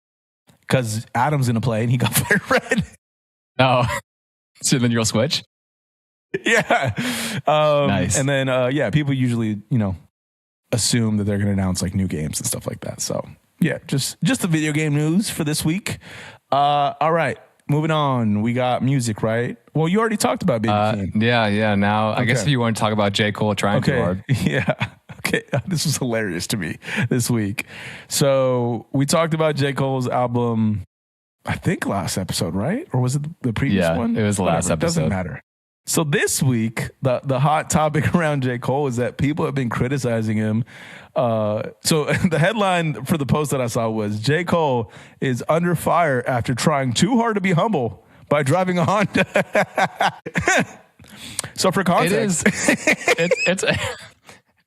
because Adam's going to play, and he got Fire Red. Oh, so then you'll switch. Yeah. Nice. And then, people usually, assume that they're going to announce like new games and stuff like that. So yeah, just the video game news for this week. All right, moving on. We got music, right? Well, you already talked about Baby King. Yeah. Now, okay. I guess if you want to talk about J. Cole trying too hard. Yeah. Okay. This was hilarious to me this week. So we talked about J. Cole's album, I think last episode, right? Or was it the previous one? It was the last episode. It doesn't matter. So this week, the hot topic around J. Cole is that people have been criticizing him. So the headline for the post that I saw was, J. Cole is under fire after trying too hard to be humble by driving a Honda. So for context,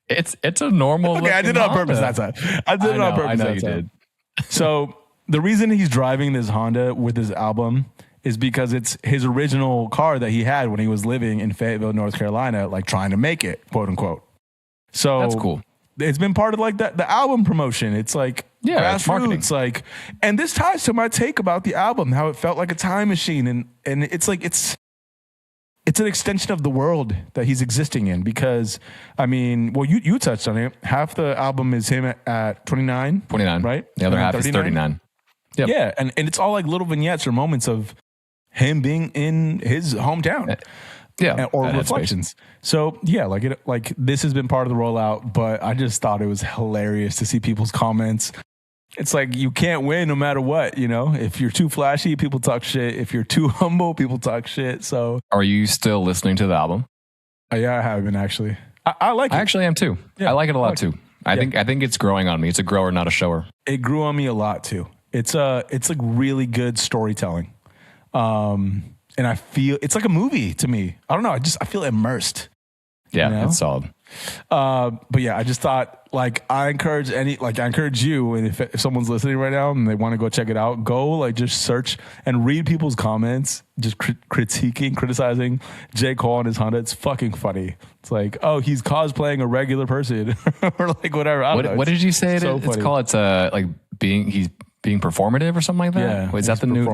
it's a normal. Okay, I did it on purpose Honda. that time. I did it on purpose. I know that you time. did. So the reason he's driving this Honda with his album is because it's his original car that he had when he was living in Fayetteville, North Carolina, like trying to make it, quote unquote. So that's cool. It's been part of like the album promotion. It's like grassroots, like, and this ties to my take about the album, how it felt like a time machine, and it's like it's an extension of the world that he's existing in. Because I mean, well, you touched on it. Half the album is him at 29, right? The other half is 39. Yep. Yeah, and it's all like little vignettes or moments of him being in his hometown, or reflections. So yeah, like this has been part of the rollout, but I just thought it was hilarious to see people's comments. It's like you can't win no matter what, If you're too flashy, people talk shit. If you're too humble, people talk shit. So, are you still listening to the album? Yeah, I have been actually. I like it. I actually am too. Yeah, I like it a lot too. I think it's growing on me. It's a grower, not a shower. It grew on me a lot too. It's like really good storytelling. And I feel it's like a movie to me. I don't know. I feel immersed. Yeah, it's solid. But yeah, I just thought I encourage you, and if someone's listening right now and they want to go check it out, go just search and read people's comments, just criticizing J. Cole and his Honda. It's fucking funny. It's like, oh, he's cosplaying a regular person or whatever. I don't know. What did you say? So it's called? It's he's being performative or something like that. Yeah, wait, is that the new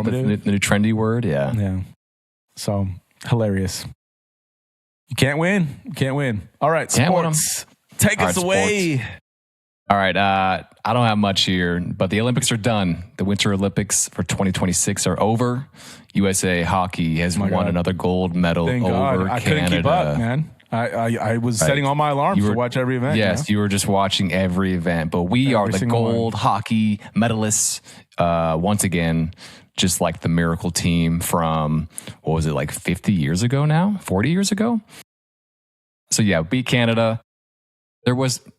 trendy word? Yeah. Yeah. So hilarious. You can't win. All right, sports. Take us away. Sports. All right. I don't have much here, but the Olympics are done. The Winter Olympics for 2026 are over. USA Hockey has won another gold medal over Canada. I couldn't keep up, man. I was setting all my alarms to watch every event. Yes, you were just watching every event. But we are the gold hockey medalists once again, just like the miracle team from, 50 years ago now? 40 years ago? So yeah, beat Canada.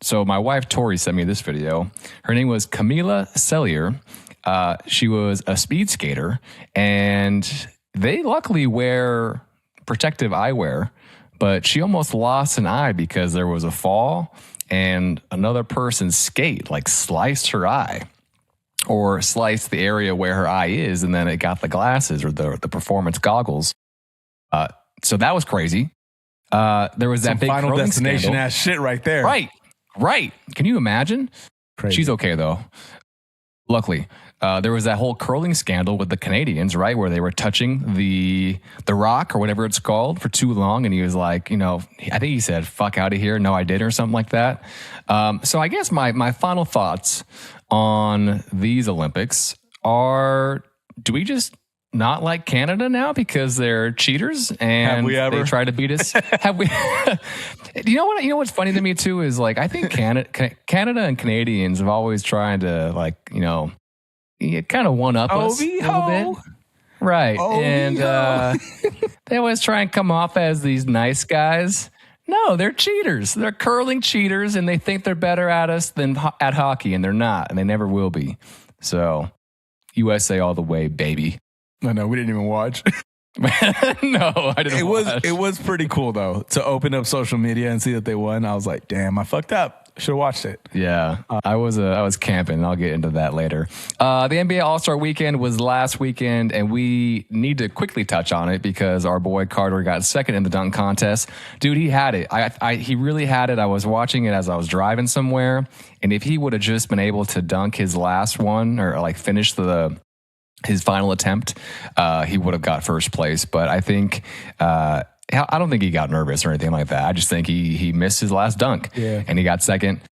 So my wife Tori sent me this video. Her name was Camila Cellier. She was a speed skater, and they luckily wear protective eyewear, but she almost lost an eye because there was a fall and another person's skate sliced her eye, or sliced the area where her eye is, and then it got the glasses or the performance goggles. So that was crazy. There was that big Final Destination scandal. ass shit right there. Right. Can you imagine? Crazy. She's okay though. Luckily, there was that whole curling scandal with the Canadians, right, where they were touching the rock or whatever it's called for too long, and he was like, I think he said "fuck out of here," no, I did, or something like that. So I guess my final thoughts on these Olympics are: do we just not like Canada now because they're cheaters and they try to beat us. Have we? You know what? You know what's funny to me too is like I think Canada and Canadians have always tried to like kind of one up us a little bit, right? And they always try and come off as these nice guys. No, they're cheaters. They're curling cheaters, and they think they're better at us than at hockey, and they're not, and they never will be. So, USA all the way, baby. No, we didn't even watch. No, I didn't watch. It was pretty cool, though, to open up social media and see that they won. I was like, damn, I fucked up. Should have watched it. Yeah, I was camping. I'll get into that later. The NBA All-Star Weekend was last weekend, and we need to quickly touch on it because our boy Carter got second in the dunk contest. Dude, he had it. He really had it. I was watching it as I was driving somewhere, and if he would have just been able to dunk his last one or like finish his final attempt, he would have got first place. But I think I don't think he got nervous or anything like that. I just think he missed his last dunk and he got second.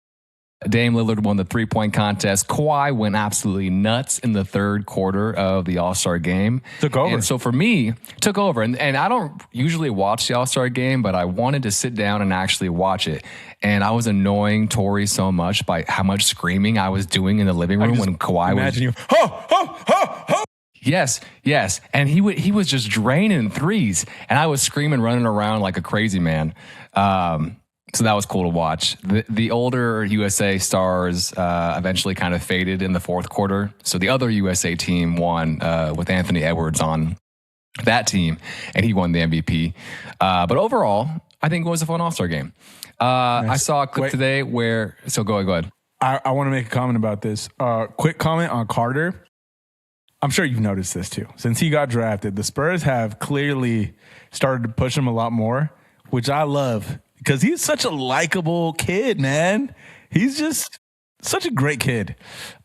Dame Lillard won the 3-point contest. Kawhi went absolutely nuts in the third quarter of the All-Star game. Took over. And so for me, took over. And I don't usually watch the All-Star game, but I wanted to sit down and actually watch it. And I was annoying Tori so much by how much screaming I was doing in the living room when Kawhi was... Imagine you... Ho, ho, ho, ho! Yes. And he was just draining threes, and I was screaming, running around like a crazy man. So that was cool to watch. The older USA stars eventually kind of faded in the fourth quarter. So the other USA team won with Anthony Edwards on that team, and he won the MVP. But overall, I think it was a fun All-Star game. Nice. I saw a clip today where... So go ahead. I want to make a comment about this. Quick comment on Carter. I'm sure you've noticed this too. Since he got drafted, the Spurs have clearly started to push him a lot more, which I love because he's such a likable kid, man. He's just such a great kid.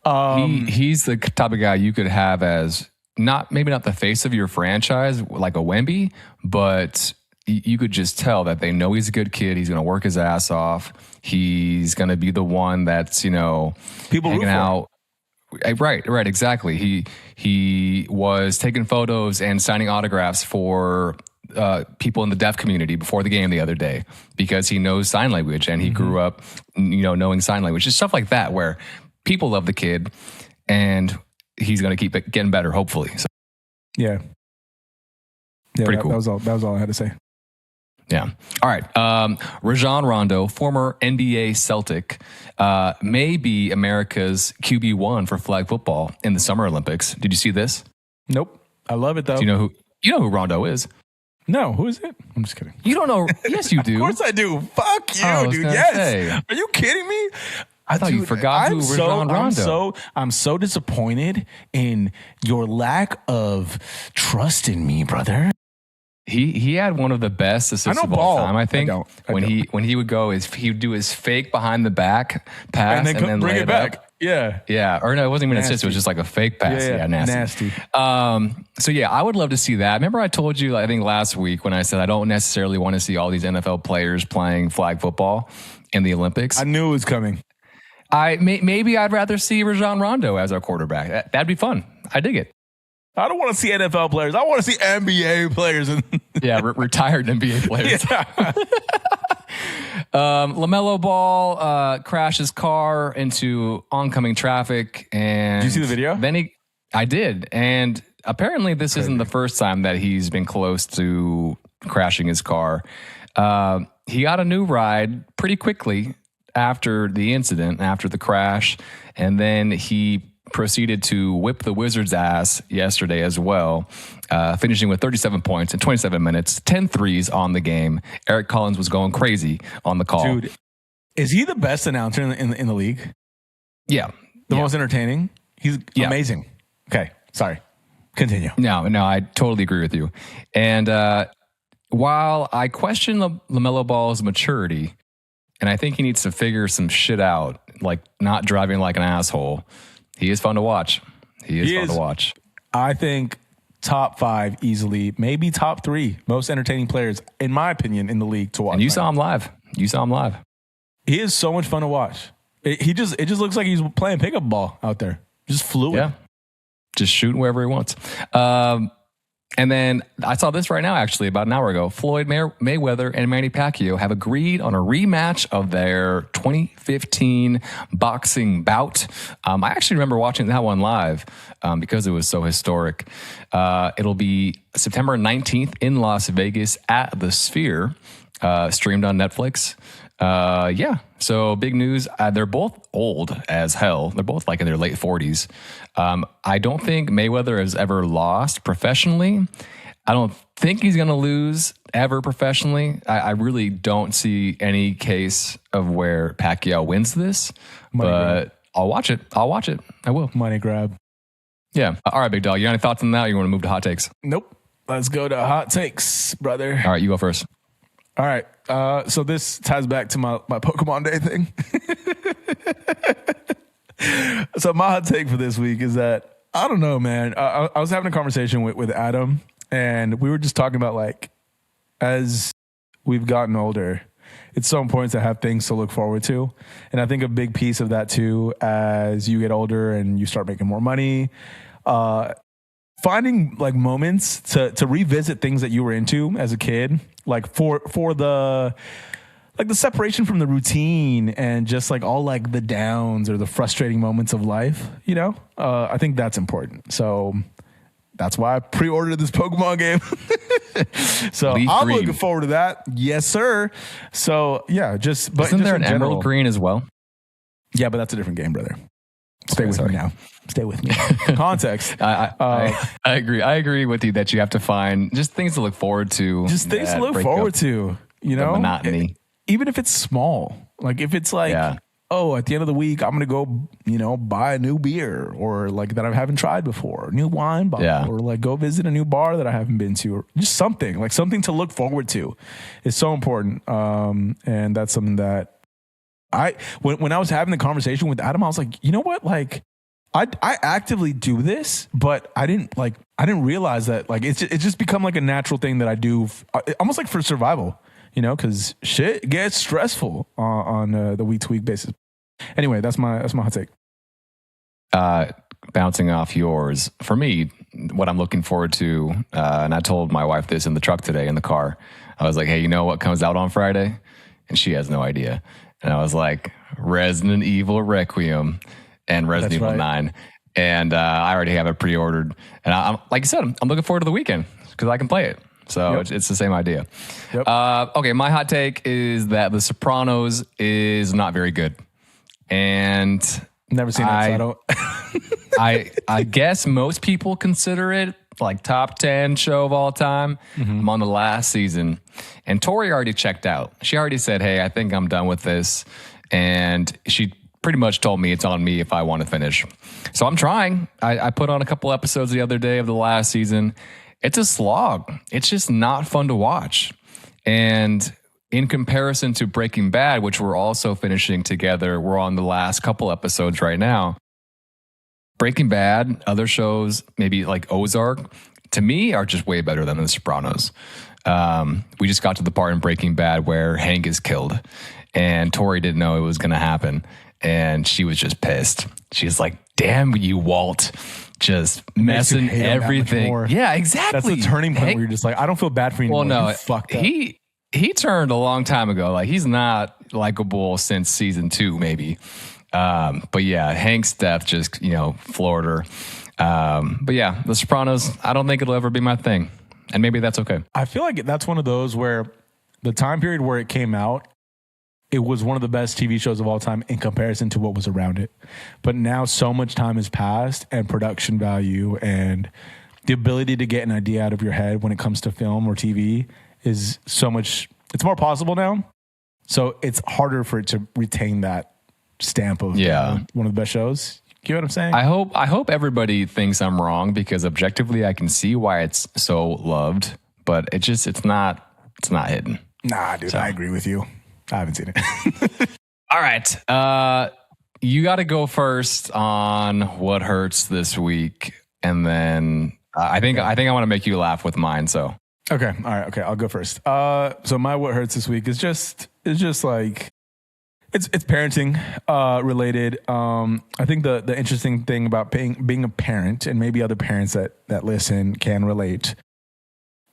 He's the type of guy you could have as maybe not the face of your franchise like a Wemby, but you could just tell that they know he's a good kid. He's going to work his ass off. He's going to be the one that's, people hanging out. Right, exactly. He was taking photos and signing autographs for people in the deaf community before the game the other day because he knows sign language and he grew up, knowing sign language. Just stuff like that where people love the kid and he's going to keep getting better, hopefully. So, yeah, pretty cool. That was all I had to say. Yeah. All right. Rajon Rondo, former NBA Celtic, may be America's QB1 for flag football in the Summer Olympics. Did you see this? Nope. I love it though. Do you know who Rondo is? No. Who is it? I'm just kidding. You don't know? Yes, you do. Of course I do. Fuck you, dude. Yes. Are you kidding me? I thought you forgot who Rajon Rondo. I'm so disappointed in your lack of trust in me, brother. He had one of the best assists of all time, I think. When he would go, he would do his fake behind the back pass and then bring it back. Up. Yeah. Or no, it wasn't even an assist. It was just like a fake pass. Yeah, nasty. So yeah, I would love to see that. Remember I told you, I think last week when I said I don't necessarily want to see all these NFL players playing flag football in the Olympics. I knew it was coming. Maybe I'd rather see Rajon Rondo as our quarterback. That'd be fun. I dig it. I don't want to see NFL players. I want to see NBA players. Yeah, retired NBA players. Yeah. LaMelo Ball crashed his car into oncoming traffic. And did you see the video? I did. And apparently this isn't the first time that he's been close to crashing his car. He got a new ride pretty quickly after the incident, after the crash. And then he proceeded to whip the Wizards' ass yesterday as well, finishing with 37 points in 27 minutes, 10 threes on the game. Eric Collins was going crazy on the call. Dude, is he the best announcer in the league? Yeah. The most entertaining? He's amazing. Okay, sorry. Continue. No, I totally agree with you. And while I question LaMelo Ball's maturity, and I think he needs to figure some shit out, like not driving like an asshole, he is fun to watch. He is fun to watch. I think top 5 easily, maybe top 3 most entertaining players, in my opinion, in the league to watch. And you saw him live. He is so much fun to watch. It just looks like he's playing pickup ball out there. Just fluid. Yeah. Just shooting wherever he wants. And then I saw this right now, actually, about an hour ago. Floyd Mayweather and Manny Pacquiao have agreed on a rematch of their 2015 boxing bout. I actually remember watching that one live because it was so historic. It'll be September 19th in Las Vegas at the Sphere, streamed on Netflix. So big news. They're both old as hell. They're both like in their late 40s. I don't think Mayweather has ever lost professionally. I don't think he's going to lose ever professionally. I really don't see any case of where Pacquiao wins this, but I'll watch it. I will. Money grab. Yeah. All right, big dog. You got any thoughts on that? Or you want to move to hot takes? Nope. Let's go to hot takes, brother. All right, you go first. All right. So this ties back to my Pokemon Day thing. So my hot take for this week is that, I don't know, man. I was having a conversation with Adam, and we were just talking about, like, as we've gotten older, it's so important to have things to look forward to. And I think a big piece of that too, as you get older and you start making more money, finding like moments to revisit things that you were into as a kid, like for the like the separation from the routine and just like all like the downs or the frustrating moments of life, you know? I think that's important. So that's why I pre-ordered this Pokemon game. So I'm looking forward to that. Yes, sir. So yeah, but isn't there an Emerald Green as well? Yeah, but that's a different game, brother. Stay with me now. Stay with me. Context. I agree. I agree with you that you have to find just things to look forward to. Just things to look forward to. You know, monotony. Even if it's small, like if it's like, at the end of the week, I'm gonna go, buy a new beer or like that I haven't tried before, new wine bottle, or like go visit a new bar that I haven't been to, or just something to look forward to. Is so important, and that's something that when I was having the conversation with Adam, I was like, you know what? Like, I actively do this, but I didn't realize that like it's just become like a natural thing that I do, almost like for survival, because shit gets stressful on the week to week basis. Anyway, that's my hot take. Bouncing off yours, for me, what I'm looking forward to, and I told my wife this in the truck today in the car. I was like, hey, you know what comes out on Friday? And she has no idea. And I was like, Resident Evil Requiem and Resident Evil 9. And I already have it pre-ordered. And I'm like I said, I'm looking forward to the weekend because I can play it. So it's the same idea. Yep. Okay, my hot take is that The Sopranos is not very good. And never seen it, so I don't. I guess most people consider it like top 10 show of all time. Mm-hmm. I'm on the last season. And Tori already checked out. She already said, hey, I think I'm done with this. And she pretty much told me it's on me if I want to finish. So I'm trying. I put on a couple episodes the other day of the last season. It's a slog. It's just not fun to watch. And in comparison to Breaking Bad, which we're also finishing together, we're on the last couple episodes right now. Breaking Bad, other shows, maybe like Ozark, to me are just way better than The Sopranos. We just got to the part in Breaking Bad where Hank is killed and Tori didn't know it was going to happen. And she was just pissed. She's like, damn you, Walt, just messing everything. Yeah, exactly. That's the turning point where you're just like, I don't feel bad for you anymore. Well, no, you fucked up. He turned a long time ago. Like he's not likable since season 2, maybe. But yeah, Hank's death just, floored her. But yeah, The Sopranos, I don't think it'll ever be my thing. And maybe that's okay. I feel like that's one of those where the time period where it came out, it was one of the best TV shows of all time in comparison to what was around it. But now so much time has passed and production value and the ability to get an idea out of your head when it comes to film or TV is so much, it's more possible now. So it's harder for it to retain that stamp of one of the best shows. You know what I'm saying? I hope everybody thinks I'm wrong because objectively I can see why it's so loved, but it's not hidden. Nah, dude, I agree with you. I haven't seen it. All right. You got to go first on what hurts this week. And then I think I want to make you laugh with mine. So, okay. All right. Okay. I'll go first. So my, what hurts this week is just like, it's parenting, related. I think the interesting thing about being a parent, and maybe other parents that listen can relate,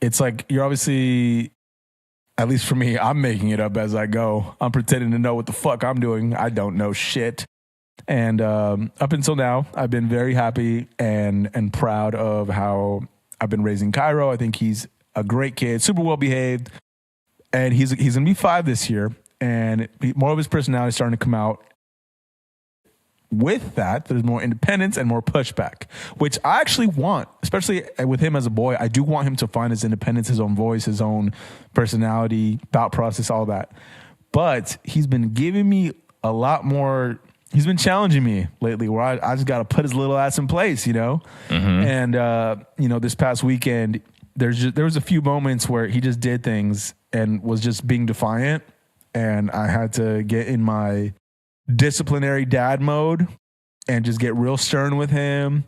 it's like you're obviously, at least for me, I'm making it up as I go. I'm pretending to know what the fuck I'm doing. I don't know shit. And up until now, I've been very happy and proud of how I've been raising Cairo. I think he's a great kid, super well behaved, and he's going to be 5 this year. And more of his personality is starting to come out. With that, there's more independence and more pushback, which I actually want, especially with him as a boy. I do want him to find his independence, his own voice, his own personality, thought process, all that. But he's been giving me a lot more. He's been challenging me lately where I just got to put his little ass in place, you know? Mm-hmm. And, this past weekend, there was a few moments where he just did things and was just being defiant. And I had to get in my disciplinary dad mode and just get real stern with him.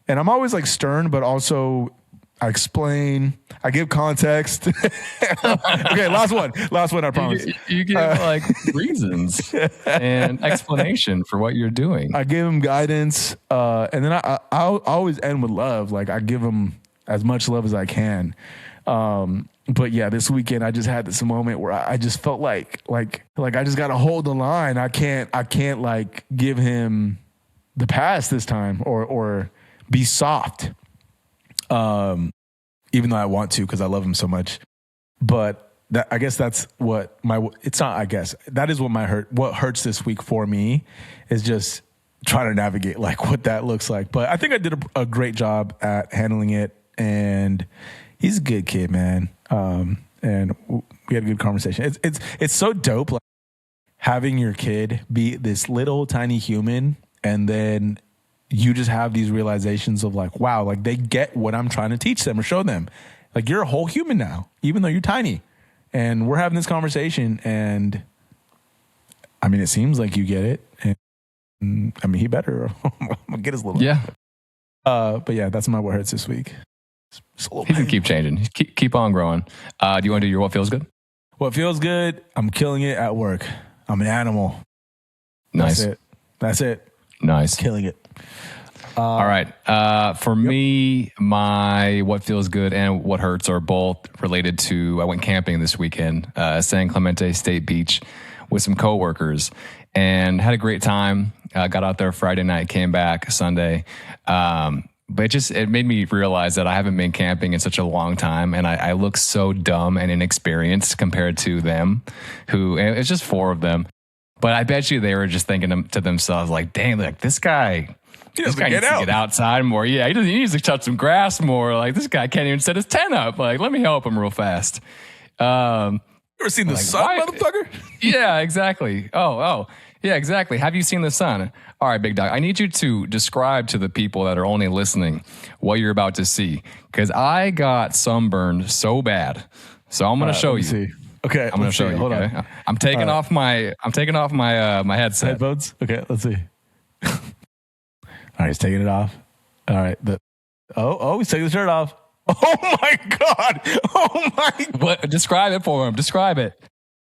And I'm always like stern, but also I explain, I give context. Okay, last one, I promise. You give like reasons and explanation for what you're doing. I give him guidance, and then I'll always end with love. Like I give him as much love as I can. But yeah, this weekend I just had this moment where I just felt like I just got to hold the line. I can't like give him the pass this time or be soft. Even though I want to, because I love him so much, but I guess that's what that is what hurts this week for me is just trying to navigate like what that looks like. But I think I did a great job at handling it, and he's a good kid, man. And we had a good conversation. It's so dope, like having your kid be this little tiny human, and then you just have these realizations of like, wow, like they get what I'm trying to teach them or show them. Like you're a whole human now, even though you're tiny. And we're having this conversation, and I mean, it seems like you get it. And I mean, he better get his little. Yeah. But yeah, that's my what hurts this week. He can keep changing. Keep on growing. Do you want to do your what feels good? What feels good? I'm killing it at work. I'm an animal. Nice. That's it. Nice. Killing it. All right. For me, my what feels good and what hurts are both related to, I went camping this weekend, San Clemente State Beach with some coworkers and had a great time. Got out there Friday night, came back Sunday. But it made me realize that I haven't been camping in such a long time, and I look so dumb and inexperienced compared to them, and it's just 4 of them. But I bet you they were just thinking to themselves, like, dang, like this guy needs to get outside more. Yeah, he needs to touch some grass more. Like this guy can't even set his tent up. Like, let me help him real fast. You ever seen the sun, motherfucker? Yeah, exactly. Oh. Yeah, exactly. Have you seen the sun? All right, big dog. I need you to describe to the people that are only listening what you're about to see, because I got sunburned so bad. So I'm going to show you. See. Okay, I'm going to show you. Hold on. I'm taking off my headset. Headphones. Okay, let's see. All right, he's taking it off. All right. He's taking the shirt off. Oh my God. Oh my God. What? Describe it for him. Describe it.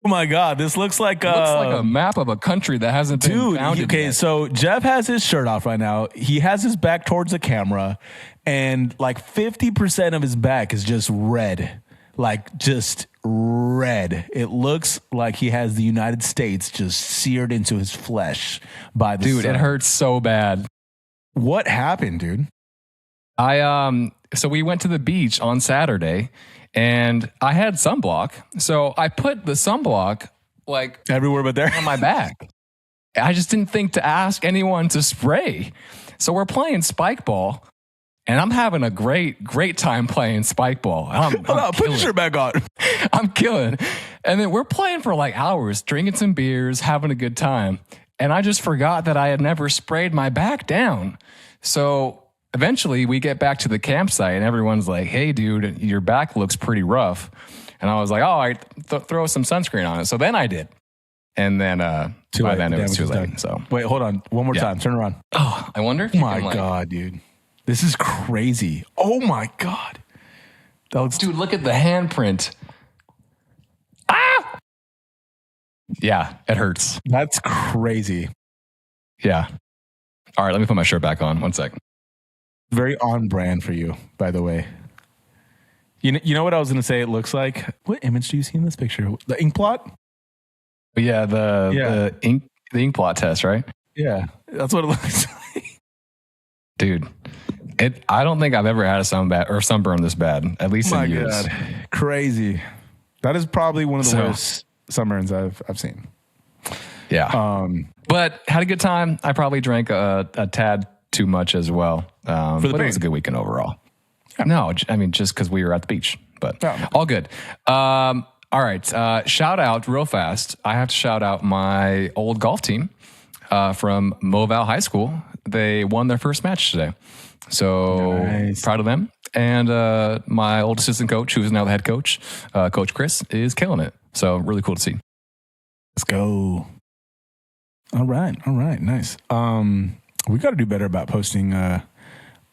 Oh my God, this looks like a map of a country that hasn't been founded okay, yet. So Jeff has his shirt off right now. He has his back towards the camera, and like 50% of his back is just red. Like just red. It looks like he has the United States just seared into his flesh by the sun. Dude, it hurts so bad. What happened, dude? So we went to the beach on Saturday, and I had sunblock. So I put the sunblock like everywhere but there on my back. I just didn't think to ask anyone to spray. So we're playing spike ball, and I'm having a great time playing spike ball. Put your shirt back on. I'm killing. And then we're playing for like hours, drinking some beers, having a good time. And I just forgot that I had never sprayed my back down. So eventually we get back to the campsite, and everyone's like, hey, dude, your back looks pretty rough. And I was like, all right, throw some sunscreen on it. So then I did. And then by then it was too late. So wait, hold on. One more time. Turn around. Oh, I wonder if you can, God, dude. This is crazy. Oh, my God. Dude, look at the handprint. Ah! Yeah, it hurts. That's crazy. Yeah. All right, let me put my shirt back on. 1 sec. Very on brand for you, by the way. You know what I was going to say? It looks like. What image do you see in this picture? The ink blot? Yeah, the ink blot test, right? Yeah, that's what it looks like. Dude, I don't think I've ever had a sunburn this bad, at least in years. God. Crazy. That is probably one of the worst sunburns I've seen. Yeah. But had a good time. I probably drank a tad too much as well. But it was a good weekend overall. Yeah. No, I mean, just because we were at the beach, but all good. All right. Shout out real fast. I have to shout out my old golf team from Moval High School. They won their first match today. So proud of them. And my old assistant coach, who is now the head coach, Coach Chris, is killing it. So really cool to see. Let's go. All right. Nice. We got to do better about posting on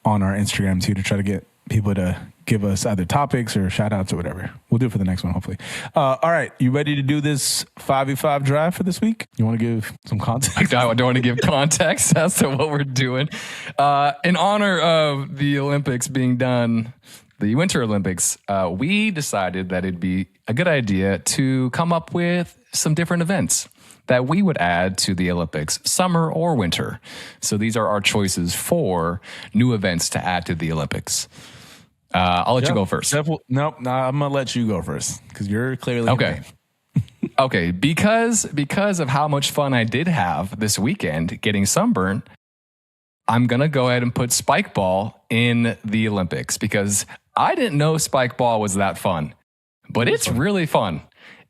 our Instagram too, to try to get people to give us either topics or shout outs or whatever. We'll do it for the next one, hopefully. All right. You ready to do this 5v5 draft for this week? You want to give some context? I don't want to give context as to what we're doing. In honor of the Olympics being done, the Winter Olympics, we decided that it'd be a good idea to come up with some different events that we would add to the Olympics, summer or winter. So these are our choices for new events to add to the Olympics. I'll let you go first. Nope. I'm going to let you go first because you're clearly okay. Okay. Because of how much fun I did have this weekend getting sunburned, I'm going to go ahead and put spike ball in the Olympics because I didn't know spike ball was that fun, but it's really fun.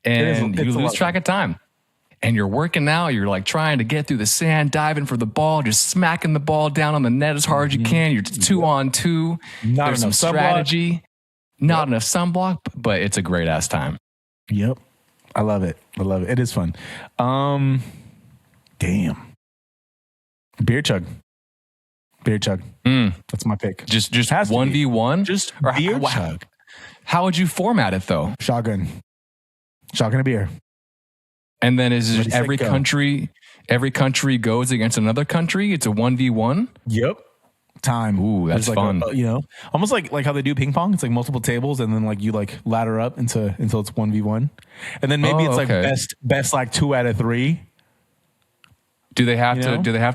And you lose track of time. And you're working out, you're like trying to get through the sand, diving for the ball, just smacking the ball down on the net as hard as you can. You're 2-on-2. There's some strategy. Not enough sunblock, but it's a great ass time. Yep. I love it. It is fun. Damn. Beer chug. That's my pick. Just 1v1? Just beer chug. How would you format it though? Shotgun a beer. And then is it every country goes against another country? It's a 1v1? Yep. Time. Ooh, that's fun. Almost like how they do ping pong. It's like multiple tables and then like you like ladder up until it's 1v1. And then maybe it's like best like 2 out of 3. Do they have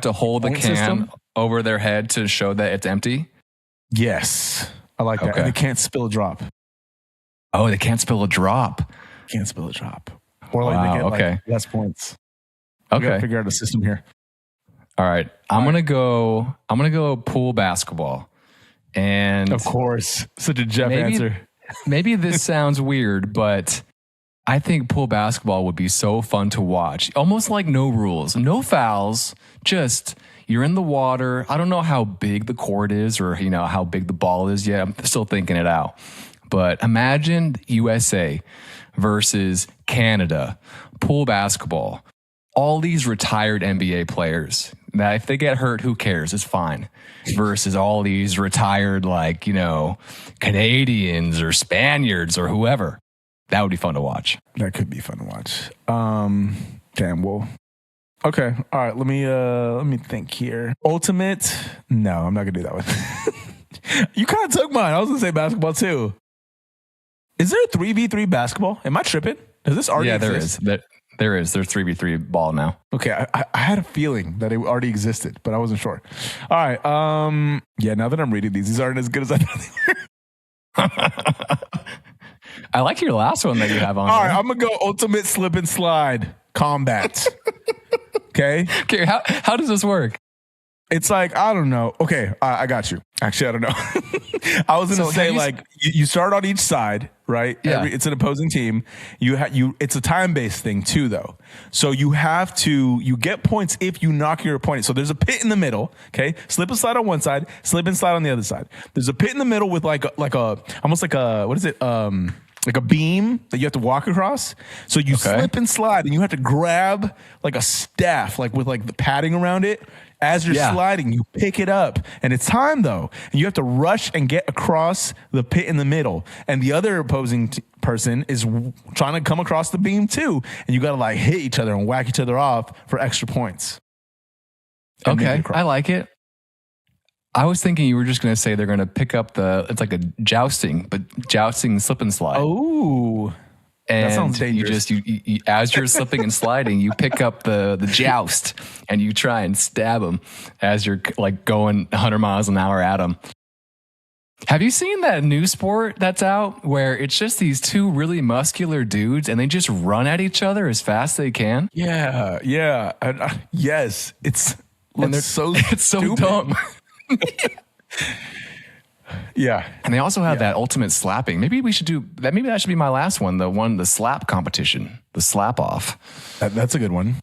to hold the can system over their head to show that it's empty? Yes. I like that. And they can't spill a drop. Oh, they can't spill a drop. Or like they get like less points. We gotta figure out a system here. All right. I'm gonna go pool basketball. And of course, such a Jeff answer. Maybe this sounds weird, but I think pool basketball would be so fun to watch. Almost like no rules, no fouls, just you're in the water. I don't know how big the court is or how big the ball is yet. I'm still thinking it out. But imagine USA versus Canada, pool basketball, all these retired NBA players. Now, if they get hurt, who cares? It's fine. Versus all these retired, Canadians or Spaniards or whoever. That would be fun to watch. That could be fun to watch. Damn, well. Okay. All right. Let me think here. Ultimate. No, I'm not going to do that one. You kind of took mine. I was going to say basketball too. Is there a 3v3 basketball? Am I tripping? Does this already exist? There is. There's 3v3 ball now. Okay. I had a feeling that it already existed, but I wasn't sure. All right. Yeah, now that I'm reading these aren't as good as I thought they were. I like your last one that you have on. All right. I'm going to go ultimate slip and slide combat. Okay. How does this work? It's like, I don't know. Okay, I got you. Actually, I don't know. I was going to say you start on each side, right? Yeah. It's an opposing team. It's a time-based thing too, though. So you get points if you knock your opponent. So there's a pit in the middle, okay? Slip and slide on one side, slip and slide on the other side. There's a pit in the middle with like a beam that you have to walk across. So you slip and slide and you have to grab like a staff, like with like the padding around it. As you're sliding, you pick it up. And it's time, though. And you have to rush and get across the pit in the middle. And the other opposing person is trying to come across the beam, too. And you got to, hit each other and whack each other off for extra points. Okay, I like it. I was thinking you were just going to say they're going to pick up it's like a jousting, but jousting slip and slide. Oh, that sounds dangerous. You as you're slipping and sliding, you pick up the joust and you try and stab them as you're like going 100 miles an hour at them. Have you seen that new sport that's out where it's just these two really muscular dudes and they just run at each other as fast as they can? Yeah. Yes. It's so dumb. Yeah. And they also have that ultimate slapping. Maybe we should do that. Maybe that should be my last one. The slap competition, the slap off. That's a good one.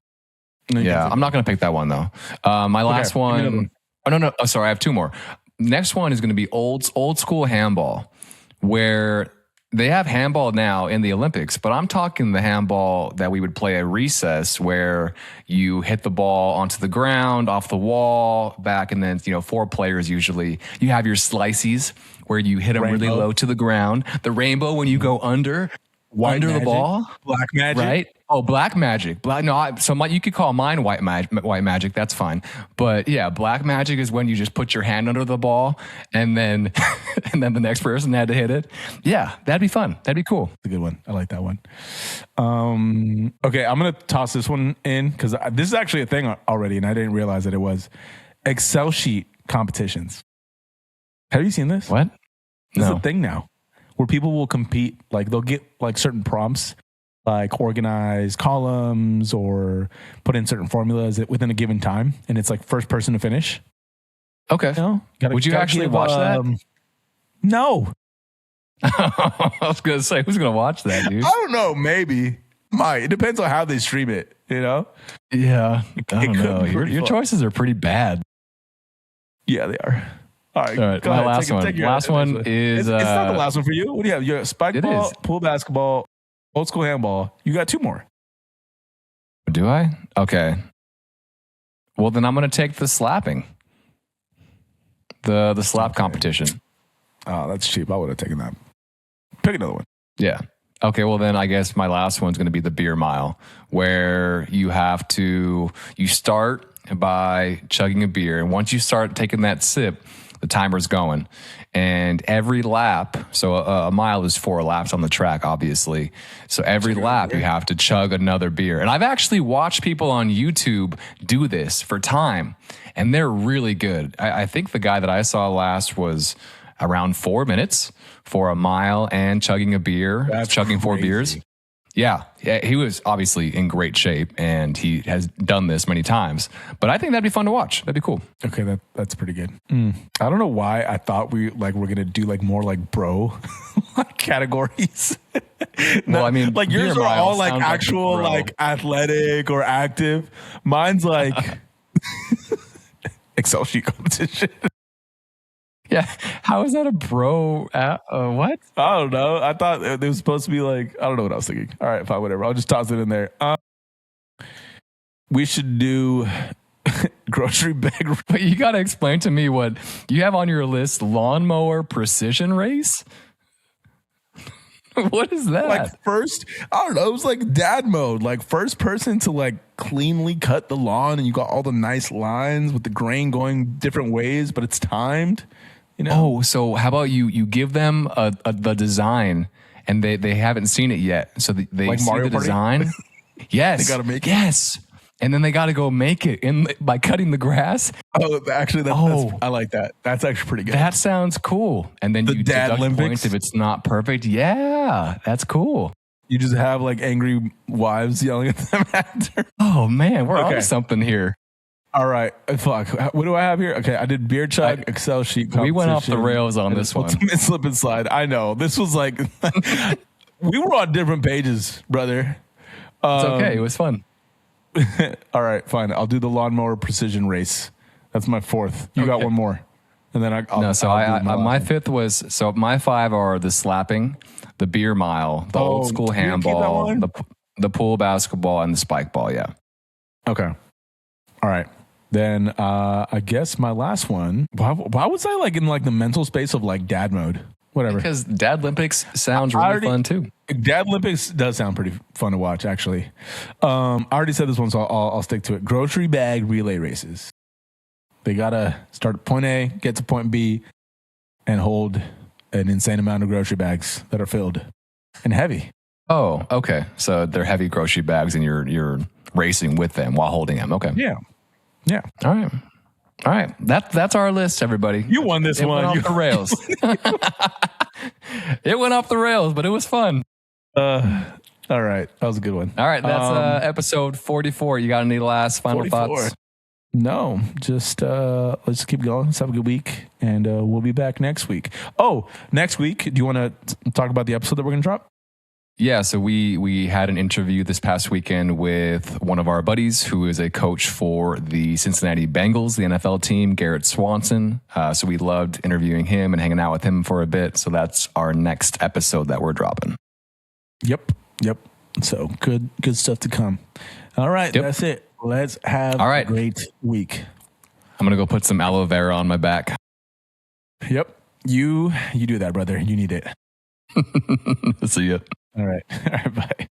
Yeah. I'm not going to pick that one though. My last one. Oh, no. Oh, sorry. I have two more. Next one is going to be old school handball, where they have handball now in the Olympics, but I'm talking the handball that we would play at recess, where you hit the ball onto the ground, off the wall, back, and then, 4 players usually. You have your slices where you hit them really low to the ground. The rainbow when you go under the ball. Black magic. Right? Oh, black magic. You could call mine white magic. That's fine. But yeah, black magic is when you just put your hand under the ball and then the next person had to hit it. Yeah, that'd be fun. That'd be cool. That's a good one. I like that one. Okay, I'm going to toss this one in because this is actually a thing already and I didn't realize that it was. Excel sheet competitions. Have you seen this? What? This is a thing now where people will compete. Like they'll get like certain prompts, like organize columns or put in certain formulas within a given time. And it's like first person to finish. Okay. Would you actually watch that? No. I was going to say, who's going to watch that, dude? I don't know. Maybe. Might. It depends on how they stream it, Yeah. I don't know. Your choices are pretty bad. Yeah, they are. All right. My last one. Last one is... It's not the last one for you. What do you have? You have spike ball, pool basketball, old school handball. You got 2 more. Do I? Okay. Well, then I'm going to take the slapping. The slap competition. Oh, that's cheap. I would have taken that. Pick another one. Yeah. Okay, well then I guess my last one's going to be the beer mile, where you start by chugging a beer. And once you start taking that sip, the timer's going. And every lap, so a mile is 4 laps on the track, obviously. So every lap you have to chug another beer. And I've actually watched people on YouTube do this for time, and they're really good. I think the guy that I saw last was around 4 minutes for a mile and chugging a beer, chugging 4 beers. Yeah, he was obviously in great shape, and he has done this many times. But I think that'd be fun to watch. That'd be cool. Okay, that's pretty good. I don't know why I thought we're gonna do like more like bro categories. Well, I mean, like yours are all like actual like athletic or active. Mine's like Excel sheet competition. Yeah, how is that a bro? What? I don't know. I thought it was supposed to be like, I don't know what I was thinking. All right, fine, whatever. I'll just toss it in there. We should do grocery bag. But you got to explain to me what you have on your list. Lawnmower precision race? What is that? Like first, I don't know. It was like dad mode. Like first person to like cleanly cut the lawn, and you got all the nice lines with the grain going different ways, but it's timed. Oh, so how about you give them the design, and they haven't seen it yet, so they like see Mario the Party? Design. Yes, they gotta make it. Yes, and then they got to go make it by cutting the grass. Oh, actually, that's I like that. That's actually pretty good. That sounds cool. And then you dad deduct Olympics points if it's not perfect. Yeah, that's cool. You just have like angry wives yelling at them after. Oh man, we're on something here. All right. Fuck. What do I have here? Okay. I did beer chug, Excel sheet competition. We went off the rails on this one. Ultimate slip and slide. I know. This was like, we were on different pages, brother. It's okay. It was fun. All right. Fine. I'll do the lawnmower precision race. That's my 4th. You got one more. And then my 5th was, so my 5 are the slapping, the beer mile, the old school handball, the pool basketball, and the spike ball. Yeah. Okay. All right. Then I guess my last one. Why was I like in like the mental space of like dad mode? Whatever. Because Dad Olympics sounds really fun too. Dad Olympics does sound pretty fun to watch, actually. I already said this one, so I'll stick to it. Grocery bag relay races. They got to start at point A, get to point B, and hold an insane amount of grocery bags that are filled and heavy. Oh, okay. So they're heavy grocery bags and you're racing with them while holding them. Okay. Yeah. Yeah. All right. That's our list, everybody. You won this one. It went off the rails. It went off the rails, but it was fun. All right. That was a good one. All right. That's episode 44. You got any last final 44. thoughts? No, just let's keep going. Let's have a good week, and we'll be back next week. Oh, next week, do you want to talk about the episode that we're going to drop? Yeah, so we had an interview this past weekend with one of our buddies who is a coach for the Cincinnati Bengals, the NFL team, Garrett Swanson. So we loved interviewing him and hanging out with him for a bit. So that's our next episode that we're dropping. Yep. So good stuff to come. All right, That's it. Let's have a great week. I'm going to go put some aloe vera on my back. Yep. You do that, brother. You need it. See ya. All right. Bye.